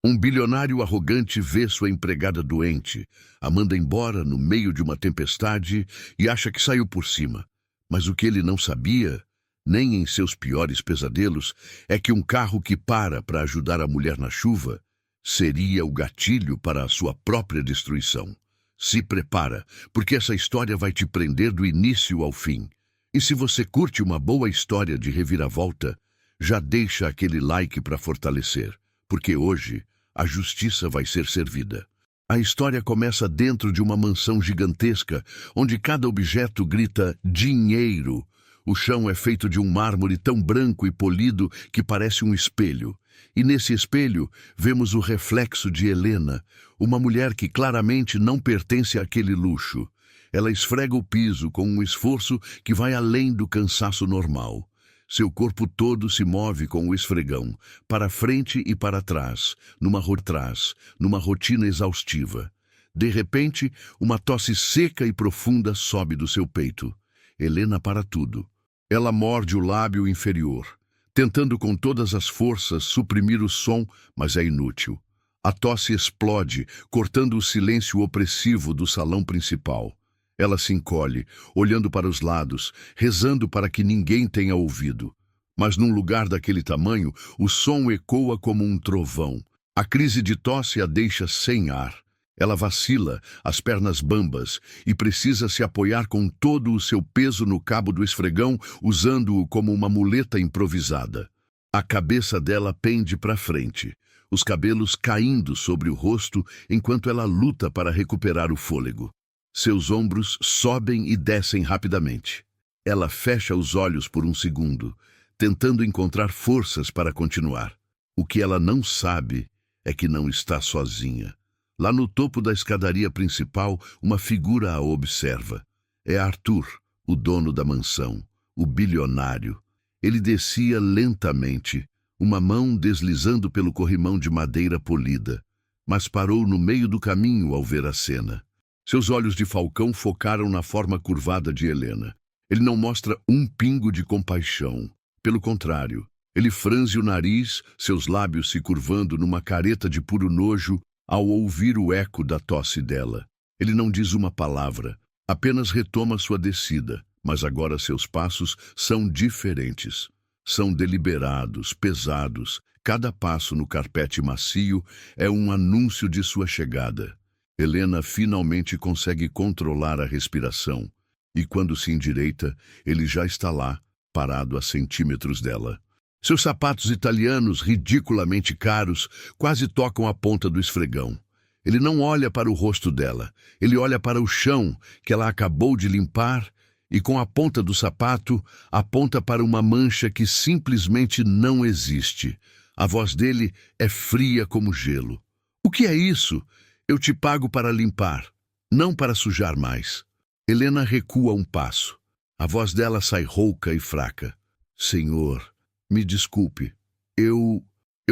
Um bilionário arrogante vê sua empregada doente, a manda embora no meio de uma tempestade e acha que saiu por cima. Mas o que ele não sabia, nem em seus piores pesadelos, é que um carro que para ajudar a mulher na chuva seria o gatilho para a sua própria destruição. Se prepara, porque essa história vai te prender do início ao fim. E se você curte uma boa história de reviravolta, já deixa aquele like para fortalecer, porque hoje a justiça vai ser servida. A história começa dentro de uma mansão gigantesca, onde cada objeto grita dinheiro. O chão é feito de um mármore tão branco e polido que parece um espelho. E nesse espelho vemos o reflexo de Helena, uma mulher que claramente não pertence àquele luxo. Ela esfrega o piso com um esforço que vai além do cansaço normal. Seu corpo todo se move com o esfregão, para frente e para trás, numa rotina exaustiva. De repente, uma tosse seca e profunda sobe do seu peito. Helena para tudo. Ela morde o lábio inferior, tentando com todas as forças suprimir o som, mas é inútil. A tosse explode, cortando o silêncio opressivo do salão principal. Ela se encolhe, olhando para os lados, rezando para que ninguém tenha ouvido. Mas num lugar daquele tamanho, o som ecoa como um trovão. A crise de tosse a deixa sem ar. Ela vacila, as pernas bambas, e precisa se apoiar com todo o seu peso no cabo do esfregão, usando-o como uma muleta improvisada. A cabeça dela pende para frente, os cabelos caindo sobre o rosto enquanto ela luta para recuperar o fôlego. Seus ombros sobem e descem rapidamente. Ela fecha os olhos por um segundo, tentando encontrar forças para continuar. O que ela não sabe é que não está sozinha. Lá no topo da escadaria principal, uma figura a observa. É Arthur, o dono da mansão, o bilionário. Ele descia lentamente, uma mão deslizando pelo corrimão de madeira polida, mas parou no meio do caminho ao ver a cena. Seus olhos de falcão focaram na forma curvada de Helena. Ele não mostra um pingo de compaixão. Pelo contrário, ele franze o nariz, seus lábios se curvando numa careta de puro nojo ao ouvir o eco da tosse dela. Ele não diz uma palavra, apenas retoma sua descida, mas agora seus passos são diferentes. São deliberados, pesados. Cada passo no carpete macio é um anúncio de sua chegada. Helena finalmente consegue controlar a respiração, e quando se endireita, ele já está lá, parado a centímetros dela. Seus sapatos italianos, ridiculamente caros, quase tocam a ponta do esfregão. Ele não olha para o rosto dela, ele olha para o chão que ela acabou de limpar e com a ponta do sapato aponta para uma mancha que simplesmente não existe. A voz dele é fria como gelo. "O que é isso? Eu te pago para limpar, não para sujar mais." Helena recua um passo. A voz dela sai rouca e fraca. "Senhor, me desculpe. Eu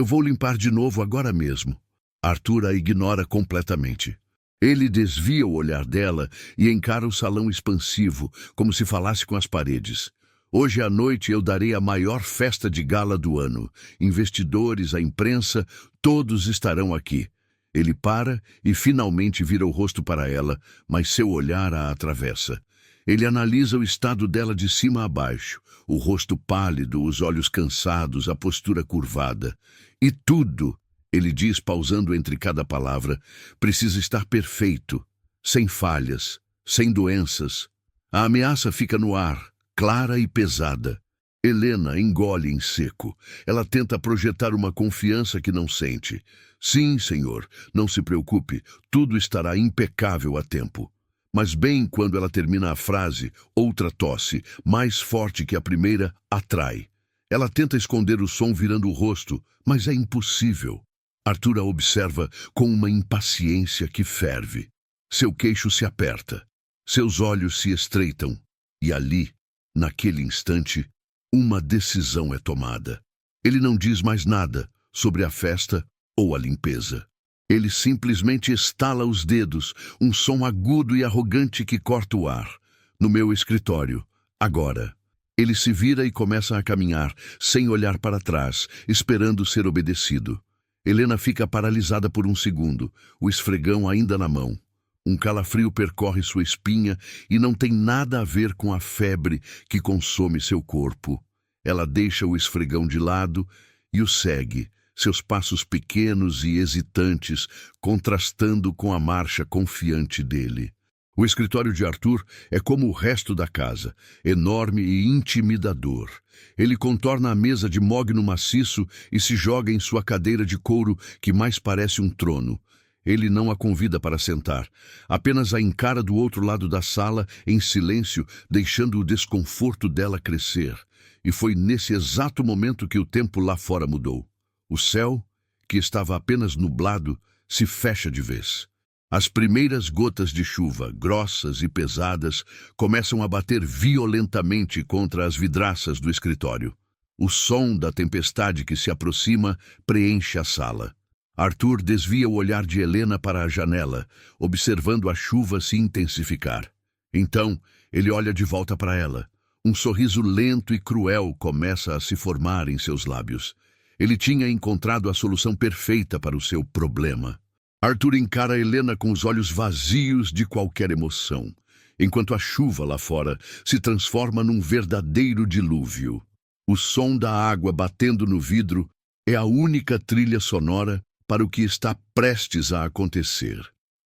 vou limpar de novo agora mesmo." Arthur a ignora completamente. Ele desvia o olhar dela e encara o salão expansivo, como se falasse com as paredes. "Hoje à noite eu darei a maior festa de gala do ano. Investidores, a imprensa, todos estarão aqui." Ele para e finalmente vira o rosto para ela, mas seu olhar a atravessa. Ele analisa o estado dela de cima a baixo, o rosto pálido, os olhos cansados, a postura curvada. "E tudo", ele diz pausando entre cada palavra, "precisa estar perfeito, sem falhas, sem doenças." A ameaça fica no ar, clara e pesada. Helena engole em seco. Ela tenta projetar uma confiança que não sente. "Sim, senhor, não se preocupe, tudo estará impecável a tempo." Mas bem quando ela termina a frase, outra tosse, mais forte que a primeira, atrai. Ela tenta esconder o som virando o rosto, mas é impossível. Arthur a observa com uma impaciência que ferve. Seu queixo se aperta, seus olhos se estreitam, e ali, naquele instante, uma decisão é tomada. Ele não diz mais nada sobre a festa ou a limpeza. Ele simplesmente estala os dedos, um som agudo e arrogante que corta o ar. "No meu escritório, agora." Ele se vira e começa a caminhar, sem olhar para trás, esperando ser obedecido. Helena fica paralisada por um segundo, o esfregão ainda na mão. Um calafrio percorre sua espinha e não tem nada a ver com a febre que consome seu corpo. Ela deixa o esfregão de lado e o segue, seus passos pequenos e hesitantes, contrastando com a marcha confiante dele. O escritório de Arthur é como o resto da casa, enorme e intimidador. Ele contorna a mesa de mogno maciço e se joga em sua cadeira de couro que mais parece um trono. Ele não a convida para sentar, apenas a encara do outro lado da sala, em silêncio, deixando o desconforto dela crescer. E foi nesse exato momento que o tempo lá fora mudou. O céu, que estava apenas nublado, se fecha de vez. As primeiras gotas de chuva, grossas e pesadas, começam a bater violentamente contra as vidraças do escritório. O som da tempestade que se aproxima preenche a sala. Arthur desvia o olhar de Helena para a janela, observando a chuva se intensificar. Então, ele olha de volta para ela. Um sorriso lento e cruel começa a se formar em seus lábios. Ele tinha encontrado a solução perfeita para o seu problema. Arthur encara Helena com os olhos vazios de qualquer emoção, enquanto a chuva lá fora se transforma num verdadeiro dilúvio. O som da água batendo no vidro é a única trilha sonora para o que está prestes a acontecer.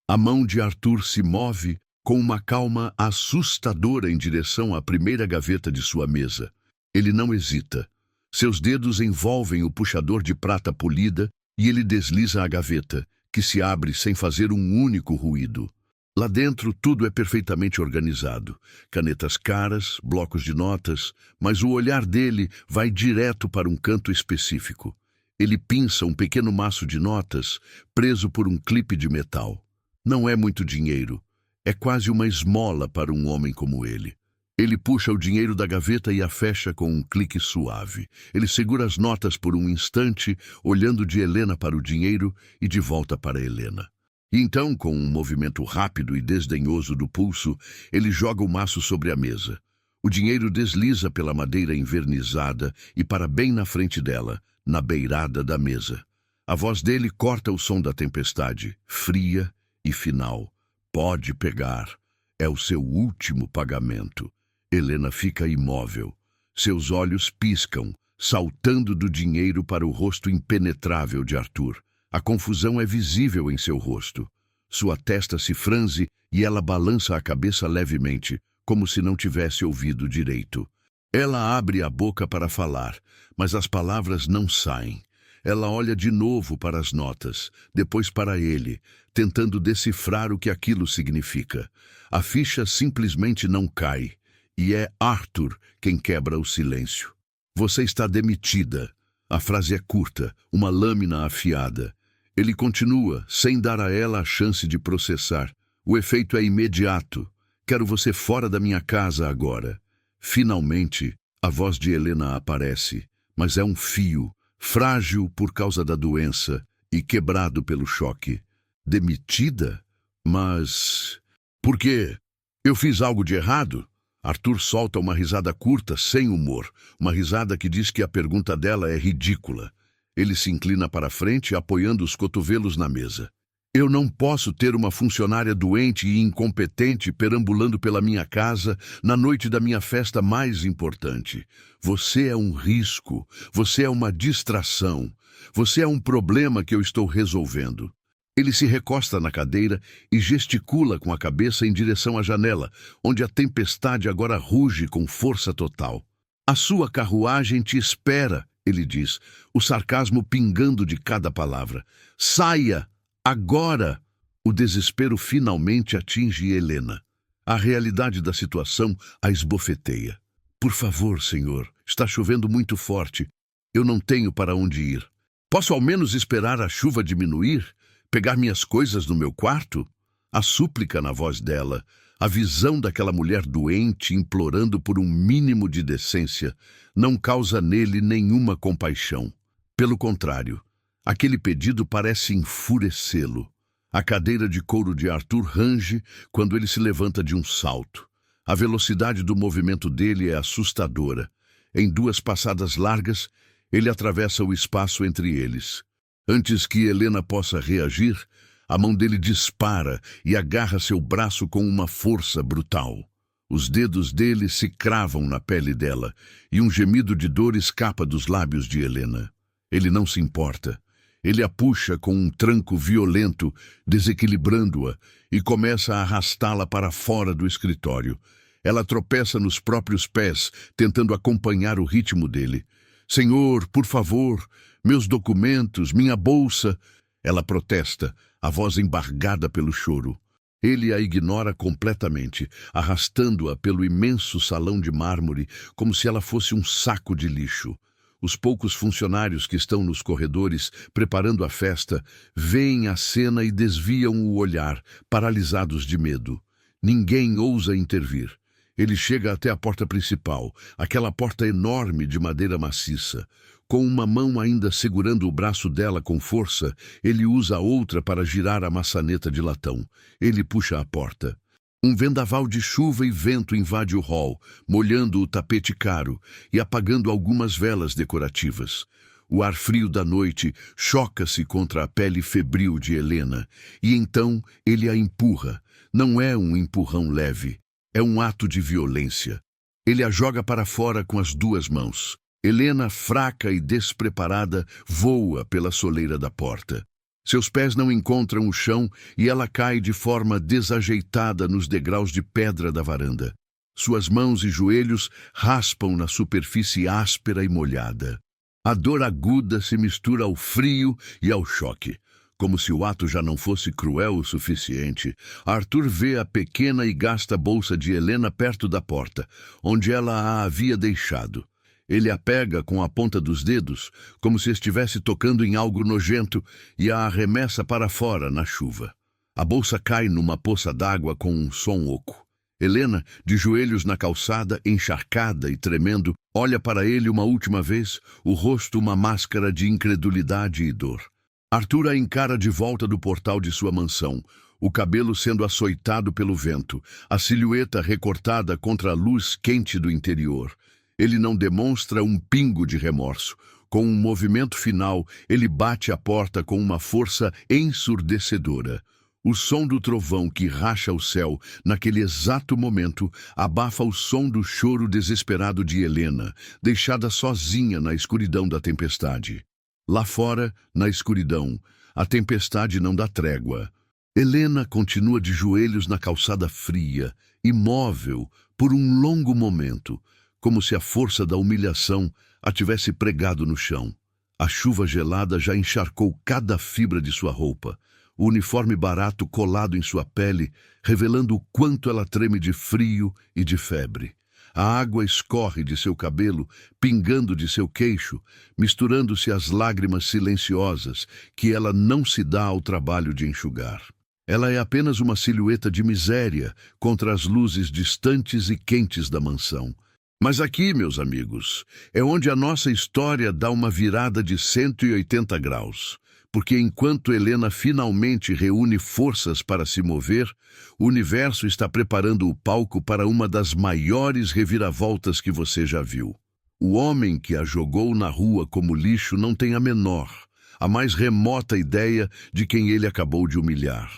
A mão de Arthur se move com uma calma assustadora em direção à primeira gaveta de sua mesa. Ele não hesita. Seus dedos envolvem o puxador de prata polida e ele desliza a gaveta, que se abre sem fazer um único ruído. Lá dentro tudo é perfeitamente organizado. Canetas caras, blocos de notas, mas o olhar dele vai direto para um canto específico. Ele pinça um pequeno maço de notas, preso por um clipe de metal. Não é muito dinheiro. É quase uma esmola para um homem como ele. Ele puxa o dinheiro da gaveta e a fecha com um clique suave. Ele segura as notas por um instante, olhando de Helena para o dinheiro e de volta para Helena. E então, com um movimento rápido e desdenhoso do pulso, ele joga o maço sobre a mesa. O dinheiro desliza pela madeira envernizada e para bem na frente dela, na beirada da mesa. A voz dele corta o som da tempestade, fria e final. Pode pegar. É o seu último pagamento. Helena fica imóvel. Seus olhos piscam, saltando do dinheiro para o rosto impenetrável de Arthur. A confusão é visível em seu rosto. Sua testa se franze e ela balança a cabeça levemente, como se não tivesse ouvido direito. Ela abre a boca para falar, mas as palavras não saem. Ela olha de novo para as notas, depois para ele, tentando decifrar o que aquilo significa. A ficha simplesmente não cai. E é Arthur quem quebra o silêncio. Você está demitida. A frase é curta, uma lâmina afiada. Ele continua, sem dar a ela a chance de processar. O efeito é imediato. Quero você fora da minha casa agora. Finalmente, a voz de Helena aparece, mas é um fio, frágil por causa da doença e quebrado pelo choque. Demitida? Mas... por quê? Eu fiz algo de errado? Arthur solta uma risada curta, sem humor, uma risada que diz que a pergunta dela é ridícula. Ele se inclina para frente, apoiando os cotovelos na mesa. Eu não posso ter uma funcionária doente e incompetente perambulando pela minha casa na noite da minha festa mais importante. Você é um risco, você é uma distração, você é um problema que eu estou resolvendo. Ele se recosta na cadeira e gesticula com a cabeça em direção à janela, onde a tempestade agora ruge com força total. A sua carruagem te espera, ele diz, o sarcasmo pingando de cada palavra. Saia! Agora! O desespero finalmente atinge Helena. A realidade da situação a esbofeteia. Por favor, senhor, está chovendo muito forte. Eu não tenho para onde ir. Posso ao menos esperar a chuva diminuir? Pegar minhas coisas no meu quarto? A súplica na voz dela, a visão daquela mulher doente implorando por um mínimo de decência, não causa nele nenhuma compaixão. Pelo contrário, aquele pedido parece enfurecê-lo. A cadeira de couro de Arthur range quando ele se levanta de um salto. A velocidade do movimento dele é assustadora. Em 2 passadas largas, ele atravessa o espaço entre eles. Antes que Helena possa reagir, a mão dele dispara e agarra seu braço com uma força brutal. Os dedos dele se cravam na pele dela e um gemido de dor escapa dos lábios de Helena. Ele não se importa. Ele a puxa com um tranco violento, desequilibrando-a, e começa a arrastá-la para fora do escritório. Ela tropeça nos próprios pés, tentando acompanhar o ritmo dele. Senhor, por favor, meus documentos, minha bolsa. Ela protesta, a voz embargada pelo choro. Ele a ignora completamente, arrastando-a pelo imenso salão de mármore como se ela fosse um saco de lixo. Os poucos funcionários que estão nos corredores preparando a festa veem a cena e desviam o olhar, paralisados de medo. Ninguém ousa intervir. Ele chega até a porta principal, aquela porta enorme de madeira maciça. Com uma mão ainda segurando o braço dela com força, ele usa a outra para girar a maçaneta de latão. Ele puxa a porta. Um vendaval de chuva e vento invade o hall, molhando o tapete caro e apagando algumas velas decorativas. O ar frio da noite choca-se contra a pele febril de Helena, e então ele a empurra. Não é um empurrão leve, é um ato de violência. Ele a joga para fora com as duas mãos. Helena, fraca e despreparada, voa pela soleira da porta. Seus pés não encontram o chão e ela cai de forma desajeitada nos degraus de pedra da varanda. Suas mãos e joelhos raspam na superfície áspera e molhada. A dor aguda se mistura ao frio e ao choque. Como se o ato já não fosse cruel o suficiente, Arthur vê a pequena e gasta bolsa de Helena perto da porta, onde ela a havia deixado. Ele a pega com a ponta dos dedos, como se estivesse tocando em algo nojento, e a arremessa para fora na chuva. A bolsa cai numa poça d'água com um som oco. Helena, de joelhos na calçada, encharcada e tremendo, olha para ele uma última vez, o rosto uma máscara de incredulidade e dor. Arthur a encara de volta do portal de sua mansão, o cabelo sendo açoitado pelo vento, a silhueta recortada contra a luz quente do interior. Ele não demonstra um pingo de remorso. Com um movimento final, ele bate a porta com uma força ensurdecedora. O som do trovão que racha o céu, naquele exato momento, abafa o som do choro desesperado de Helena, deixada sozinha na escuridão da tempestade. Lá fora, na escuridão, a tempestade não dá trégua. Helena continua de joelhos na calçada fria, imóvel, por um longo momento, como se a força da humilhação a tivesse pregado no chão. A chuva gelada já encharcou cada fibra de sua roupa, o uniforme barato colado em sua pele, revelando o quanto ela treme de frio e de febre. A água escorre de seu cabelo, pingando de seu queixo, misturando-se às lágrimas silenciosas que ela não se dá ao trabalho de enxugar. Ela é apenas uma silhueta de miséria contra as luzes distantes e quentes da mansão. Mas aqui, meus amigos, é onde a nossa história dá uma virada de 180 graus. Porque enquanto Helena finalmente reúne forças para se mover, o universo está preparando o palco para uma das maiores reviravoltas que você já viu. O homem que a jogou na rua como lixo não tem a menor, a mais remota ideia de quem ele acabou de humilhar.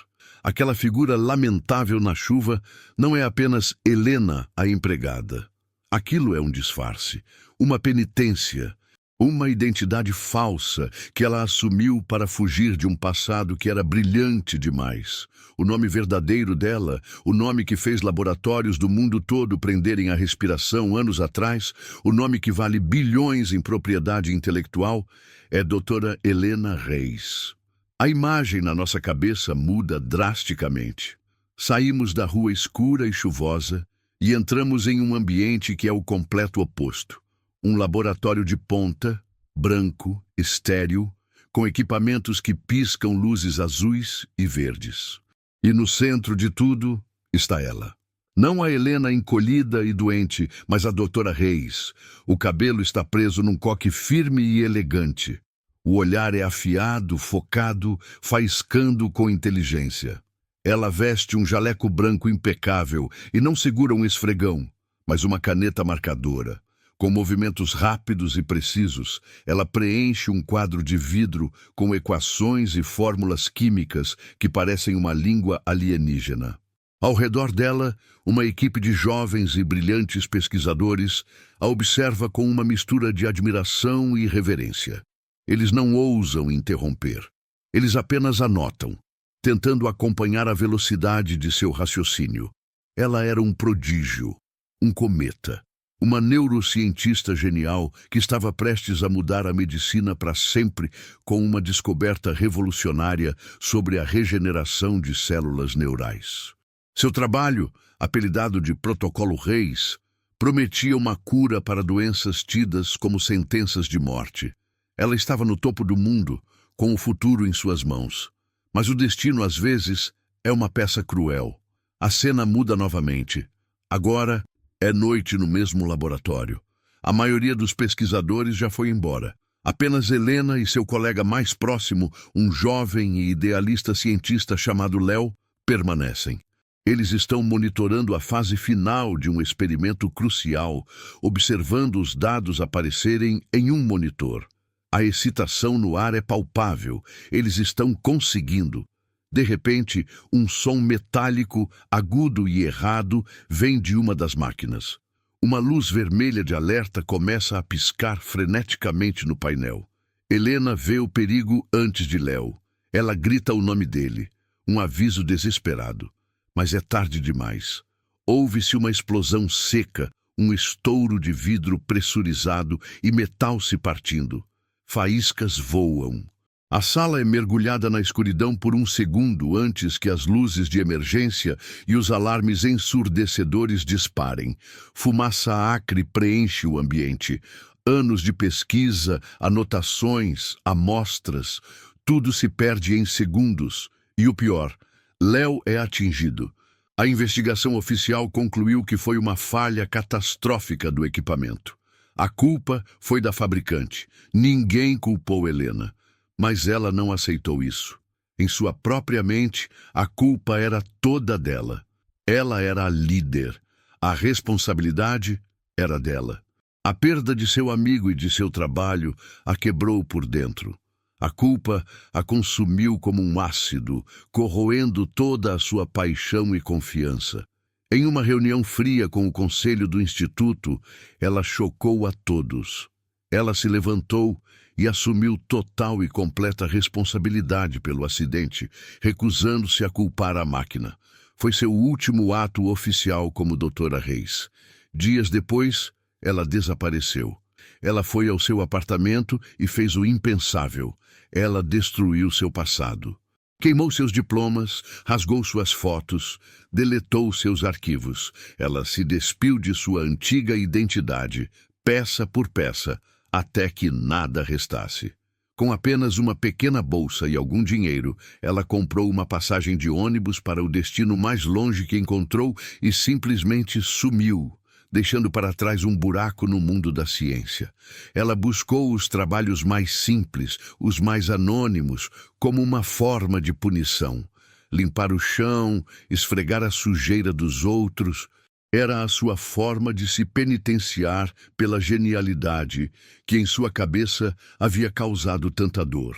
Aquela figura lamentável na chuva não é apenas Helena, a empregada. Aquilo é um disfarce, uma penitência, uma identidade falsa que ela assumiu para fugir de um passado que era brilhante demais. O nome verdadeiro dela, o nome que fez laboratórios do mundo todo prenderem a respiração anos atrás, o nome que vale bilhões em propriedade intelectual, é Doutora Helena Reis. A imagem na nossa cabeça muda drasticamente. Saímos da rua escura e chuvosa e entramos em um ambiente que é o completo oposto. Um laboratório de ponta, branco, estéril, com equipamentos que piscam luzes azuis e verdes. E no centro de tudo está ela. Não a Helena encolhida e doente, mas a doutora Reis. O cabelo está preso num coque firme e elegante. O olhar é afiado, focado, faiscando com inteligência. Ela veste um jaleco branco impecável e não segura um esfregão, mas uma caneta marcadora. Com movimentos rápidos e precisos, ela preenche um quadro de vidro com equações e fórmulas químicas que parecem uma língua alienígena. Ao redor dela, uma equipe de jovens e brilhantes pesquisadores a observa com uma mistura de admiração e reverência. Eles não ousam interromper. Eles apenas anotam, tentando acompanhar a velocidade de seu raciocínio. Ela era um prodígio, um cometa, uma neurocientista genial que estava prestes a mudar a medicina para sempre com uma descoberta revolucionária sobre a regeneração de células neurais. Seu trabalho, apelidado de Protocolo Reis, prometia uma cura para doenças tidas como sentenças de morte. Ela estava no topo do mundo, com o futuro em suas mãos. Mas o destino, às vezes, é uma peça cruel. A cena muda novamente. Agora é noite no mesmo laboratório. A maioria dos pesquisadores já foi embora. Apenas Helena e seu colega mais próximo, um jovem e idealista cientista chamado Léo, permanecem. Eles estão monitorando a fase final de um experimento crucial, observando os dados aparecerem em um monitor. A excitação no ar é palpável. Eles estão conseguindo. De repente, um som metálico, agudo e errado, vem de uma das máquinas. Uma luz vermelha de alerta começa a piscar freneticamente no painel. Helena vê o perigo antes de Léo. Ela grita o nome dele, um aviso desesperado. Mas é tarde demais. Ouve-se uma explosão seca, um estouro de vidro pressurizado e metal se partindo. Faíscas voam. A sala é mergulhada na escuridão por um segundo antes que as luzes de emergência e os alarmes ensurdecedores disparem. Fumaça acre preenche o ambiente. Anos de pesquisa, anotações, amostras, tudo se perde em segundos. E o pior, Léo é atingido. A investigação oficial concluiu que foi uma falha catastrófica do equipamento. A culpa foi da fabricante. Ninguém culpou Helena. Mas ela não aceitou isso. Em sua própria mente, a culpa era toda dela. Ela era a líder. A responsabilidade era dela. A perda de seu amigo e de seu trabalho a quebrou por dentro. A culpa a consumiu como um ácido, corroendo toda a sua paixão e confiança. Em uma reunião fria com o conselho do instituto, ela chocou a todos. Ela se levantou e assumiu total e completa responsabilidade pelo acidente, recusando-se a culpar a máquina. Foi seu último ato oficial como doutora Reis. Dias depois, ela desapareceu. Ela foi ao seu apartamento e fez o impensável. Ela destruiu seu passado. Queimou seus diplomas, rasgou suas fotos, deletou seus arquivos. Ela se despiu de sua antiga identidade, peça por peça, até que nada restasse. Com apenas uma pequena bolsa e algum dinheiro, ela comprou uma passagem de ônibus para o destino mais longe que encontrou e simplesmente sumiu, deixando para trás um buraco no mundo da ciência. Ela buscou os trabalhos mais simples, os mais anônimos, como uma forma de punição. Limpar o chão, esfregar a sujeira dos outros, era a sua forma de se penitenciar pela genialidade que em sua cabeça havia causado tanta dor.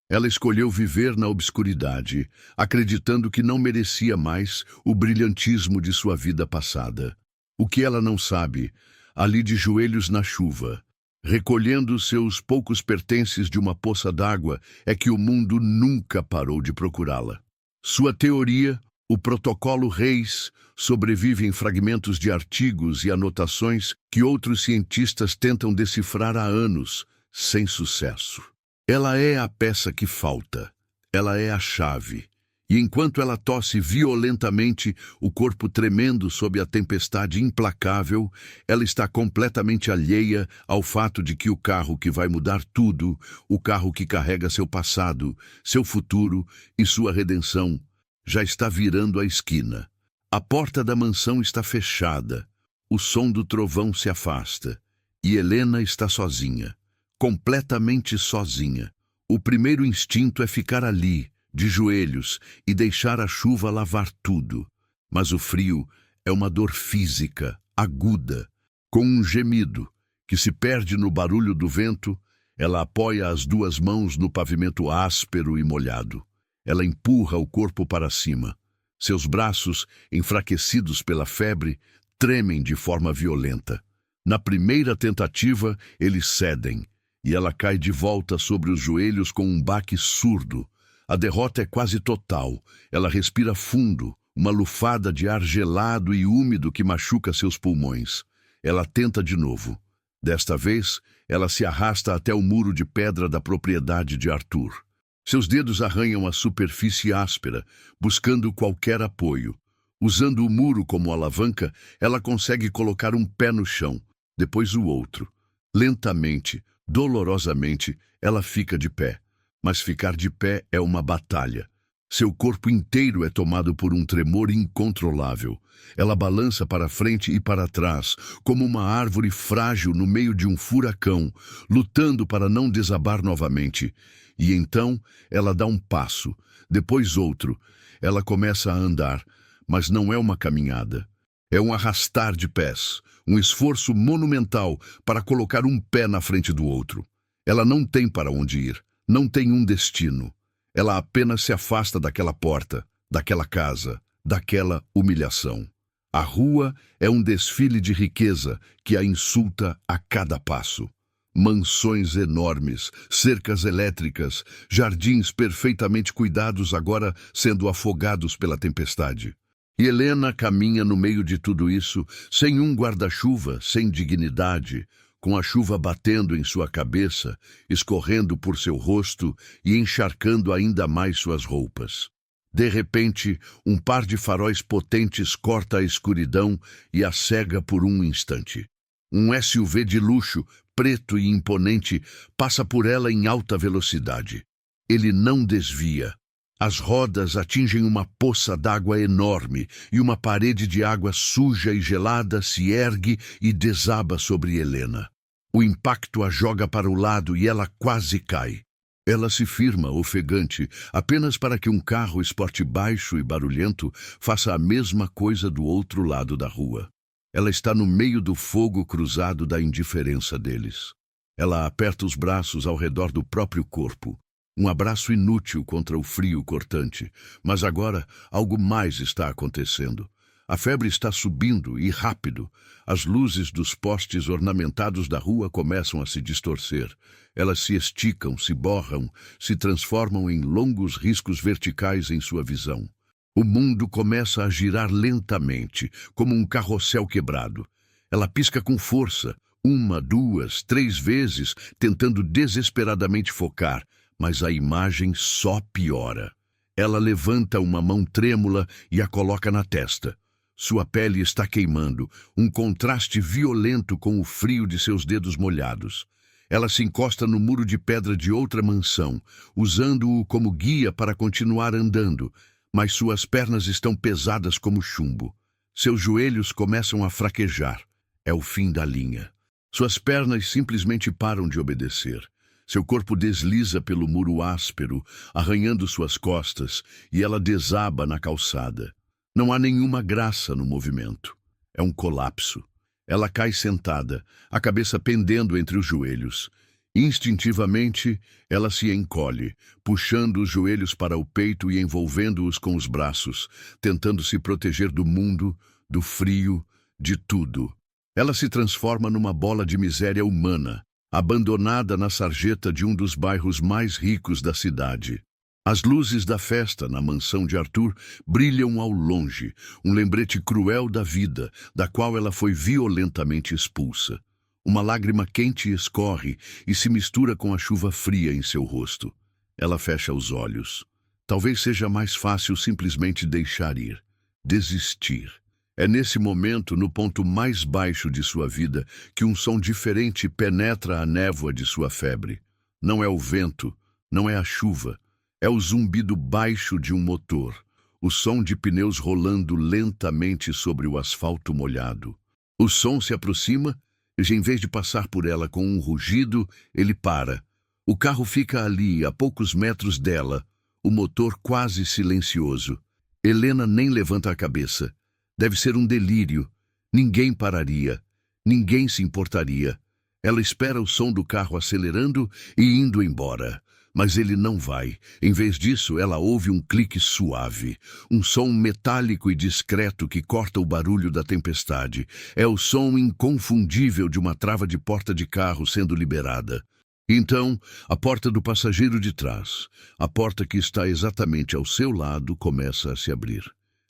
Ela escolheu viver na obscuridade, acreditando que não merecia mais o brilhantismo de sua vida passada. O que ela não sabe, ali de joelhos na chuva, recolhendo seus poucos pertences de uma poça d'água, é que o mundo nunca parou de procurá-la. Sua teoria, o Protocolo Reis, sobrevive em fragmentos de artigos e anotações que outros cientistas tentam decifrar há anos, sem sucesso. Ela é a peça que falta. Ela é a chave. E enquanto ela tosse violentamente, o corpo tremendo sob a tempestade implacável, ela está completamente alheia ao fato de que o carro que vai mudar tudo, o carro que carrega seu passado, seu futuro e sua redenção, já está virando a esquina. A porta da mansão está fechada, o som do trovão se afasta, e Helena está sozinha, completamente sozinha. O primeiro instinto é ficar ali, de joelhos, e deixar a chuva lavar tudo. Mas o frio é uma dor física, aguda, com um gemido, que se perde no barulho do vento. Ela apoia as duas mãos no pavimento áspero e molhado. Ela empurra o corpo para cima. Seus braços, enfraquecidos pela febre, tremem de forma violenta. Na primeira tentativa, eles cedem, e ela cai de volta sobre os joelhos com um baque surdo. A derrota é quase total. Ela respira fundo, uma lufada de ar gelado e úmido que machuca seus pulmões. Ela tenta de novo. Desta vez, ela se arrasta até o muro de pedra da propriedade de Arthur. Seus dedos arranham a superfície áspera, buscando qualquer apoio. Usando o muro como alavanca, ela consegue colocar um pé no chão, depois o outro. Lentamente, dolorosamente, ela fica de pé. Mas ficar de pé é uma batalha. Seu corpo inteiro é tomado por um tremor incontrolável. Ela balança para frente e para trás, como uma árvore frágil no meio de um furacão, lutando para não desabar novamente. E então ela dá um passo, depois outro. Ela começa a andar, mas não é uma caminhada. É um arrastar de pés, um esforço monumental para colocar um pé na frente do outro. Ela não tem para onde ir, não tem um destino. Ela apenas se afasta daquela porta, daquela casa, daquela humilhação. A rua é um desfile de riqueza que a insulta a cada passo. Mansões enormes, cercas elétricas, jardins perfeitamente cuidados agora sendo afogados pela tempestade. E Helena caminha no meio de tudo isso, sem um guarda-chuva, sem dignidade, com a chuva batendo em sua cabeça, escorrendo por seu rosto e encharcando ainda mais suas roupas. De repente, um par de faróis potentes corta a escuridão e a cega por um instante. Um SUV de luxo, preto e imponente, passa por ela em alta velocidade. Ele não desvia. As rodas atingem uma poça d'água enorme e uma parede de água suja e gelada se ergue e desaba sobre Helena. O impacto a joga para o lado e ela quase cai. Ela se firma, ofegante, apenas para que um carro esporte baixo e barulhento faça a mesma coisa do outro lado da rua. Ela está no meio do fogo cruzado da indiferença deles. Ela aperta os braços ao redor do próprio corpo. Um abraço inútil contra o frio cortante. Mas agora algo mais está acontecendo. A febre está subindo e rápido. As luzes dos postes ornamentados da rua começam a se distorcer. Elas se esticam, se borram, se transformam em longos riscos verticais em sua visão. O mundo começa a girar lentamente, como um carrossel quebrado. Ela pisca com força, 1, 2, 3 vezes, tentando desesperadamente focar, mas a imagem só piora. Ela levanta uma mão trêmula e a coloca na testa. Sua pele está queimando, um contraste violento com o frio de seus dedos molhados. Ela se encosta no muro de pedra de outra mansão, usando-o como guia para continuar andando, mas suas pernas estão pesadas como chumbo. Seus joelhos começam a fraquejar. É o fim da linha. Suas pernas simplesmente param de obedecer. Seu corpo desliza pelo muro áspero, arranhando suas costas, e ela desaba na calçada. Não há nenhuma graça no movimento. É um colapso. Ela cai sentada, a cabeça pendendo entre os joelhos. Instintivamente, ela se encolhe, puxando os joelhos para o peito e envolvendo-os com os braços, tentando se proteger do mundo, do frio, de tudo. Ela se transforma numa bola de miséria humana, abandonada na sarjeta de um dos bairros mais ricos da cidade. As luzes da festa na mansão de Arthur brilham ao longe, um lembrete cruel da vida, da qual ela foi violentamente expulsa. Uma lágrima quente escorre e se mistura com a chuva fria em seu rosto. Ela fecha os olhos. Talvez seja mais fácil simplesmente deixar ir, desistir. É nesse momento, no ponto mais baixo de sua vida, que um som diferente penetra a névoa de sua febre. Não é o vento, não é a chuva. É o zumbido baixo de um motor, o som de pneus rolando lentamente sobre o asfalto molhado. O som se aproxima e, em vez de passar por ela com um rugido, ele para. O carro fica ali, a poucos metros dela, o motor quase silencioso. Helena nem levanta a cabeça. Deve ser um delírio. Ninguém pararia. Ninguém se importaria. Ela espera o som do carro acelerando e indo embora. Mas ele não vai. Em vez disso, ela ouve um clique suave. Um som metálico e discreto que corta o barulho da tempestade. É o som inconfundível de uma trava de porta de carro sendo liberada. Então, a porta do passageiro de trás, a porta que está exatamente ao seu lado, começa a se abrir.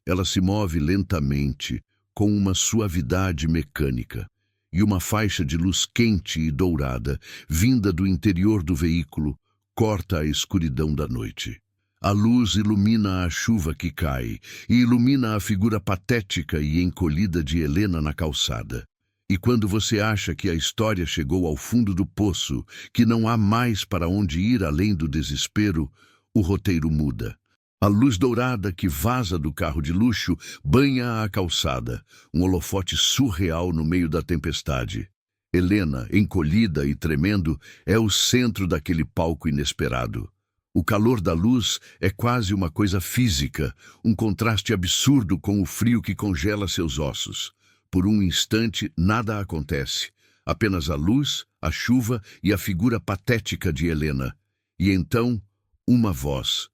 Ela se move lentamente, com uma suavidade mecânica. E uma faixa de luz quente e dourada, vinda do interior do veículo, corta a escuridão da noite. A luz ilumina a chuva que cai e ilumina a figura patética e encolhida de Helena na calçada. E quando você acha que a história chegou ao fundo do poço, que não há mais para onde ir além do desespero, o roteiro muda. A luz dourada que vaza do carro de luxo banha a calçada, um holofote surreal no meio da tempestade. Helena, encolhida e tremendo, é o centro daquele palco inesperado. O calor da luz é quase uma coisa física, um contraste absurdo com o frio que congela seus ossos. Por um instante, nada acontece. Apenas a luz, a chuva e a figura patética de Helena. E então, uma voz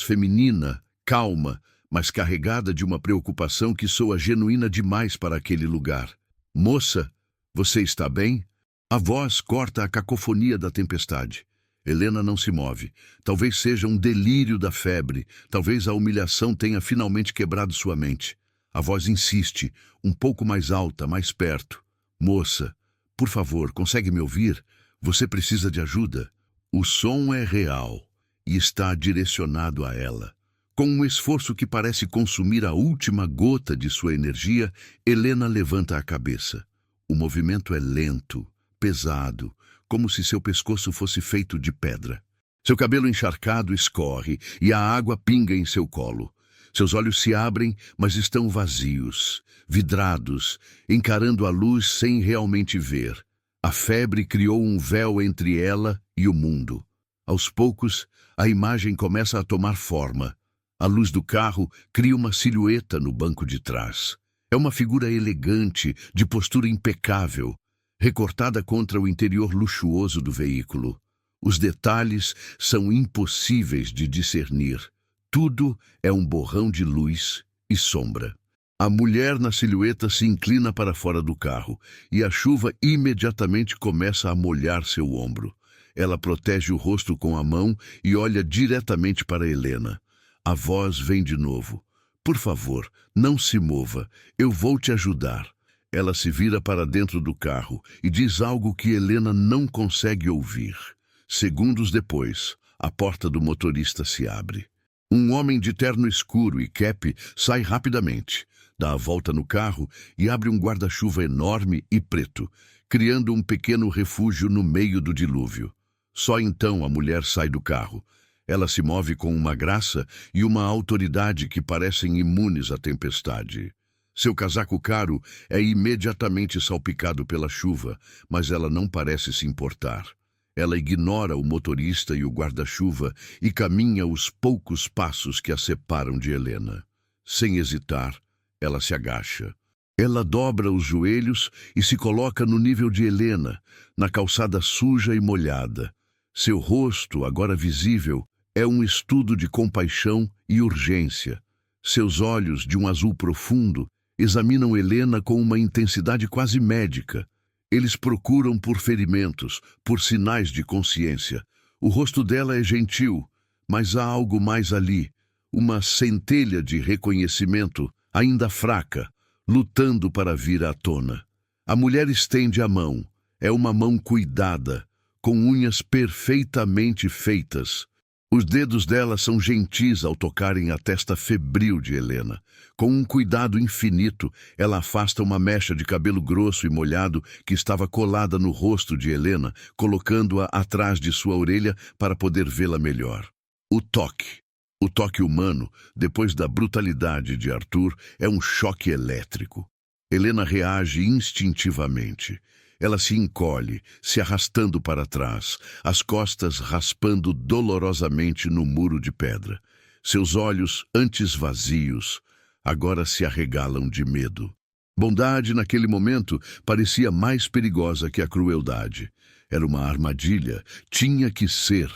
feminina, calma, mas carregada de uma preocupação que soa genuína demais para aquele lugar. Moça, você está bem? A voz corta a cacofonia da tempestade. Helena não se move. Talvez seja um delírio da febre. Talvez a humilhação tenha finalmente quebrado sua mente. A voz insiste, um pouco mais alta, mais perto. Moça, por favor, consegue me ouvir? Você precisa de ajuda. O som é real e está direcionado a ela. Com um esforço que parece consumir a última gota de sua energia, Helena levanta a cabeça. O movimento é lento, pesado, como se seu pescoço fosse feito de pedra. Seu cabelo encharcado escorre e a água pinga em seu colo. Seus olhos se abrem, mas estão vazios, vidrados, encarando a luz sem realmente ver. A febre criou um véu entre ela e o mundo. Aos poucos, a imagem começa a tomar forma. A luz do carro cria uma silhueta no banco de trás. É uma figura elegante, de postura impecável, recortada contra o interior luxuoso do veículo. Os detalhes são impossíveis de discernir. Tudo é um borrão de luz e sombra. A mulher na silhueta se inclina para fora do carro e a chuva imediatamente começa a molhar seu ombro. Ela protege o rosto com a mão e olha diretamente para Helena. A voz vem de novo. Por favor, não se mova. Eu vou te ajudar. Ela se vira para dentro do carro e diz algo que Helena não consegue ouvir. Segundos depois, a porta do motorista se abre. Um homem de terno escuro e cap sai rapidamente, dá a volta no carro e abre um guarda-chuva enorme e preto, criando um pequeno refúgio no meio do dilúvio. Só então a mulher sai do carro. Ela se move com uma graça e uma autoridade que parecem imunes à tempestade. Seu casaco caro é imediatamente salpicado pela chuva, mas ela não parece se importar. Ela ignora o motorista e o guarda-chuva e caminha os poucos passos que a separam de Helena. Sem hesitar, ela se agacha. Ela dobra os joelhos e se coloca no nível de Helena, na calçada suja e molhada. Seu rosto, agora visível, é um estudo de compaixão e urgência. Seus olhos, de um azul profundo, examinam Helena com uma intensidade quase médica. Eles procuram por ferimentos, por sinais de consciência. O rosto dela é gentil, mas há algo mais ali, uma centelha de reconhecimento, ainda fraca, lutando para vir à tona. A mulher estende a mão. É uma mão cuidada, com unhas perfeitamente feitas. Os dedos dela são gentis ao tocarem a testa febril de Helena. Com um cuidado infinito, ela afasta uma mecha de cabelo grosso e molhado que estava colada no rosto de Helena, colocando-a atrás de sua orelha para poder vê-la melhor. O toque humano, depois da brutalidade de Arthur, é um choque elétrico. Helena reage instintivamente. Ela se encolhe, se arrastando para trás, as costas raspando dolorosamente no muro de pedra. Seus olhos, antes vazios, agora se arregalam de medo. Bondade, naquele momento, parecia mais perigosa que a crueldade. Era uma armadilha, tinha que ser.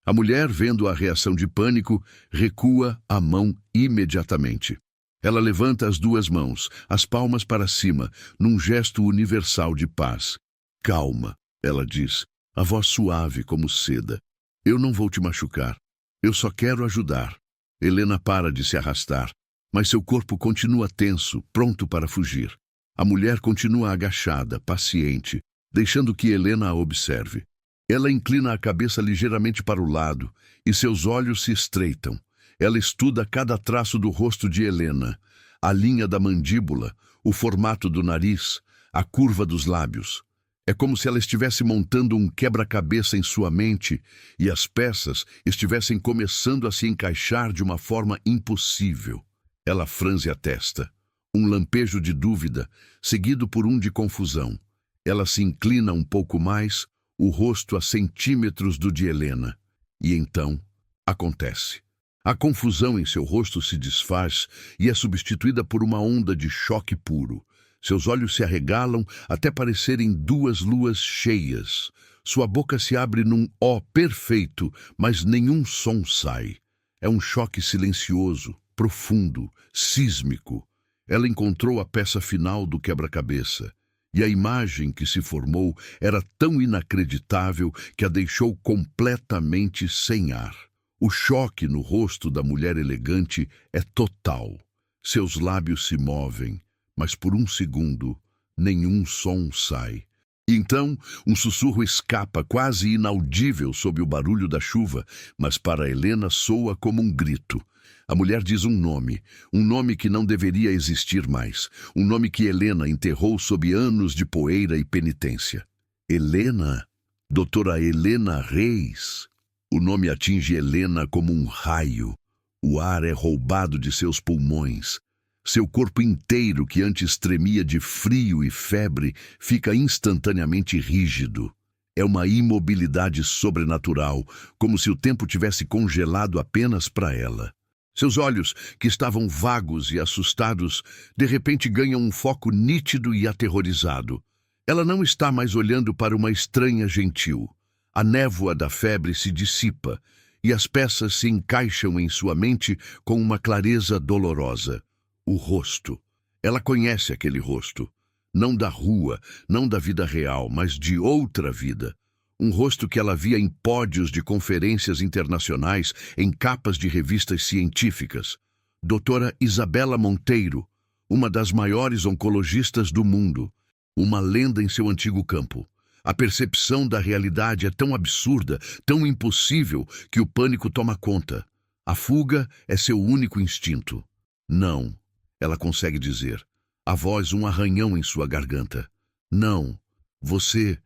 A mulher, vendo a reação de pânico, recua a mão imediatamente. Ela levanta as duas mãos, as palmas para cima, num gesto universal de paz. Calma, ela diz, a voz suave como seda. Eu não vou te machucar. Eu só quero ajudar. Helena para de se arrastar, mas seu corpo continua tenso, pronto para fugir. A mulher continua agachada, paciente, deixando que Helena a observe. Ela inclina a cabeça ligeiramente para o lado e seus olhos se estreitam. Ela estuda cada traço do rosto de Helena, a linha da mandíbula, o formato do nariz, a curva dos lábios. É como se ela estivesse montando um quebra-cabeça em sua mente e as peças estivessem começando a se encaixar de uma forma impossível. Ela franze a testa. Um lampejo de dúvida, seguido por um de confusão. Ela se inclina um pouco mais, o rosto a centímetros do de Helena. E então, acontece. A confusão em seu rosto se desfaz e é substituída por uma onda de choque puro. Seus olhos se arregalam até parecerem duas luas cheias. Sua boca se abre num ó perfeito, mas nenhum som sai. É um choque silencioso, profundo, sísmico. Ela encontrou a peça final do quebra-cabeça. E a imagem que se formou era tão inacreditável que a deixou completamente sem ar. O choque no rosto da mulher elegante é total. Seus lábios se movem, mas por um segundo, nenhum som sai. Então, um sussurro escapa, quase inaudível sob o barulho da chuva, mas para Helena soa como um grito. A mulher diz um nome que não deveria existir mais, um nome que Helena enterrou sob anos de poeira e penitência. Helena, doutora Helena Reis. O nome atinge Helena como um raio. O ar é roubado de seus pulmões. Seu corpo inteiro, que antes tremia de frio e febre, fica instantaneamente rígido. É uma imobilidade sobrenatural, como se o tempo tivesse congelado apenas para ela. Seus olhos, que estavam vagos e assustados, de repente ganham um foco nítido e aterrorizado. Ela não está mais olhando para uma estranha gentil. A névoa da febre se dissipa e as peças se encaixam em sua mente com uma clareza dolorosa. O rosto. Ela conhece aquele rosto. Não da rua, não da vida real, mas de outra vida. Um rosto que ela via em pódios de conferências internacionais, em capas de revistas científicas. Doutora Isabela Monteiro, uma das maiores oncologistas do mundo. Uma lenda em seu antigo campo. A percepção da realidade é tão absurda, tão impossível, que o pânico toma conta. A fuga é seu único instinto. Não, ela consegue dizer. A voz um arranhão em sua garganta. Não, você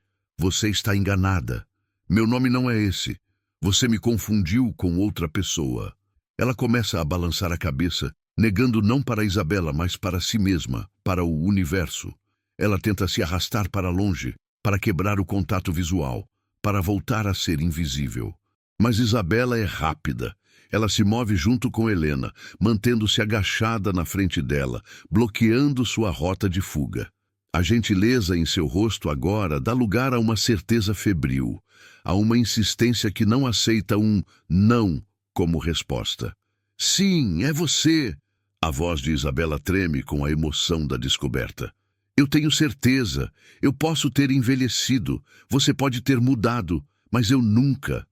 está enganada. Meu nome não é esse. Você me confundiu com outra pessoa. Ela começa a balançar a cabeça, negando não para Isabela, mas para si mesma, para o universo. Ela tenta se arrastar para longe, para quebrar o contato visual, para voltar a ser invisível. Mas Isabela é rápida. Ela se move junto com Helena, mantendo-se agachada na frente dela, bloqueando sua rota de fuga. A gentileza em seu rosto agora dá lugar a uma certeza febril, a uma insistência que não aceita um não como resposta. Sim, é você! A voz de Isabela treme com a emoção da descoberta. Eu tenho certeza, eu posso ter envelhecido, você pode ter mudado, mas eu nunca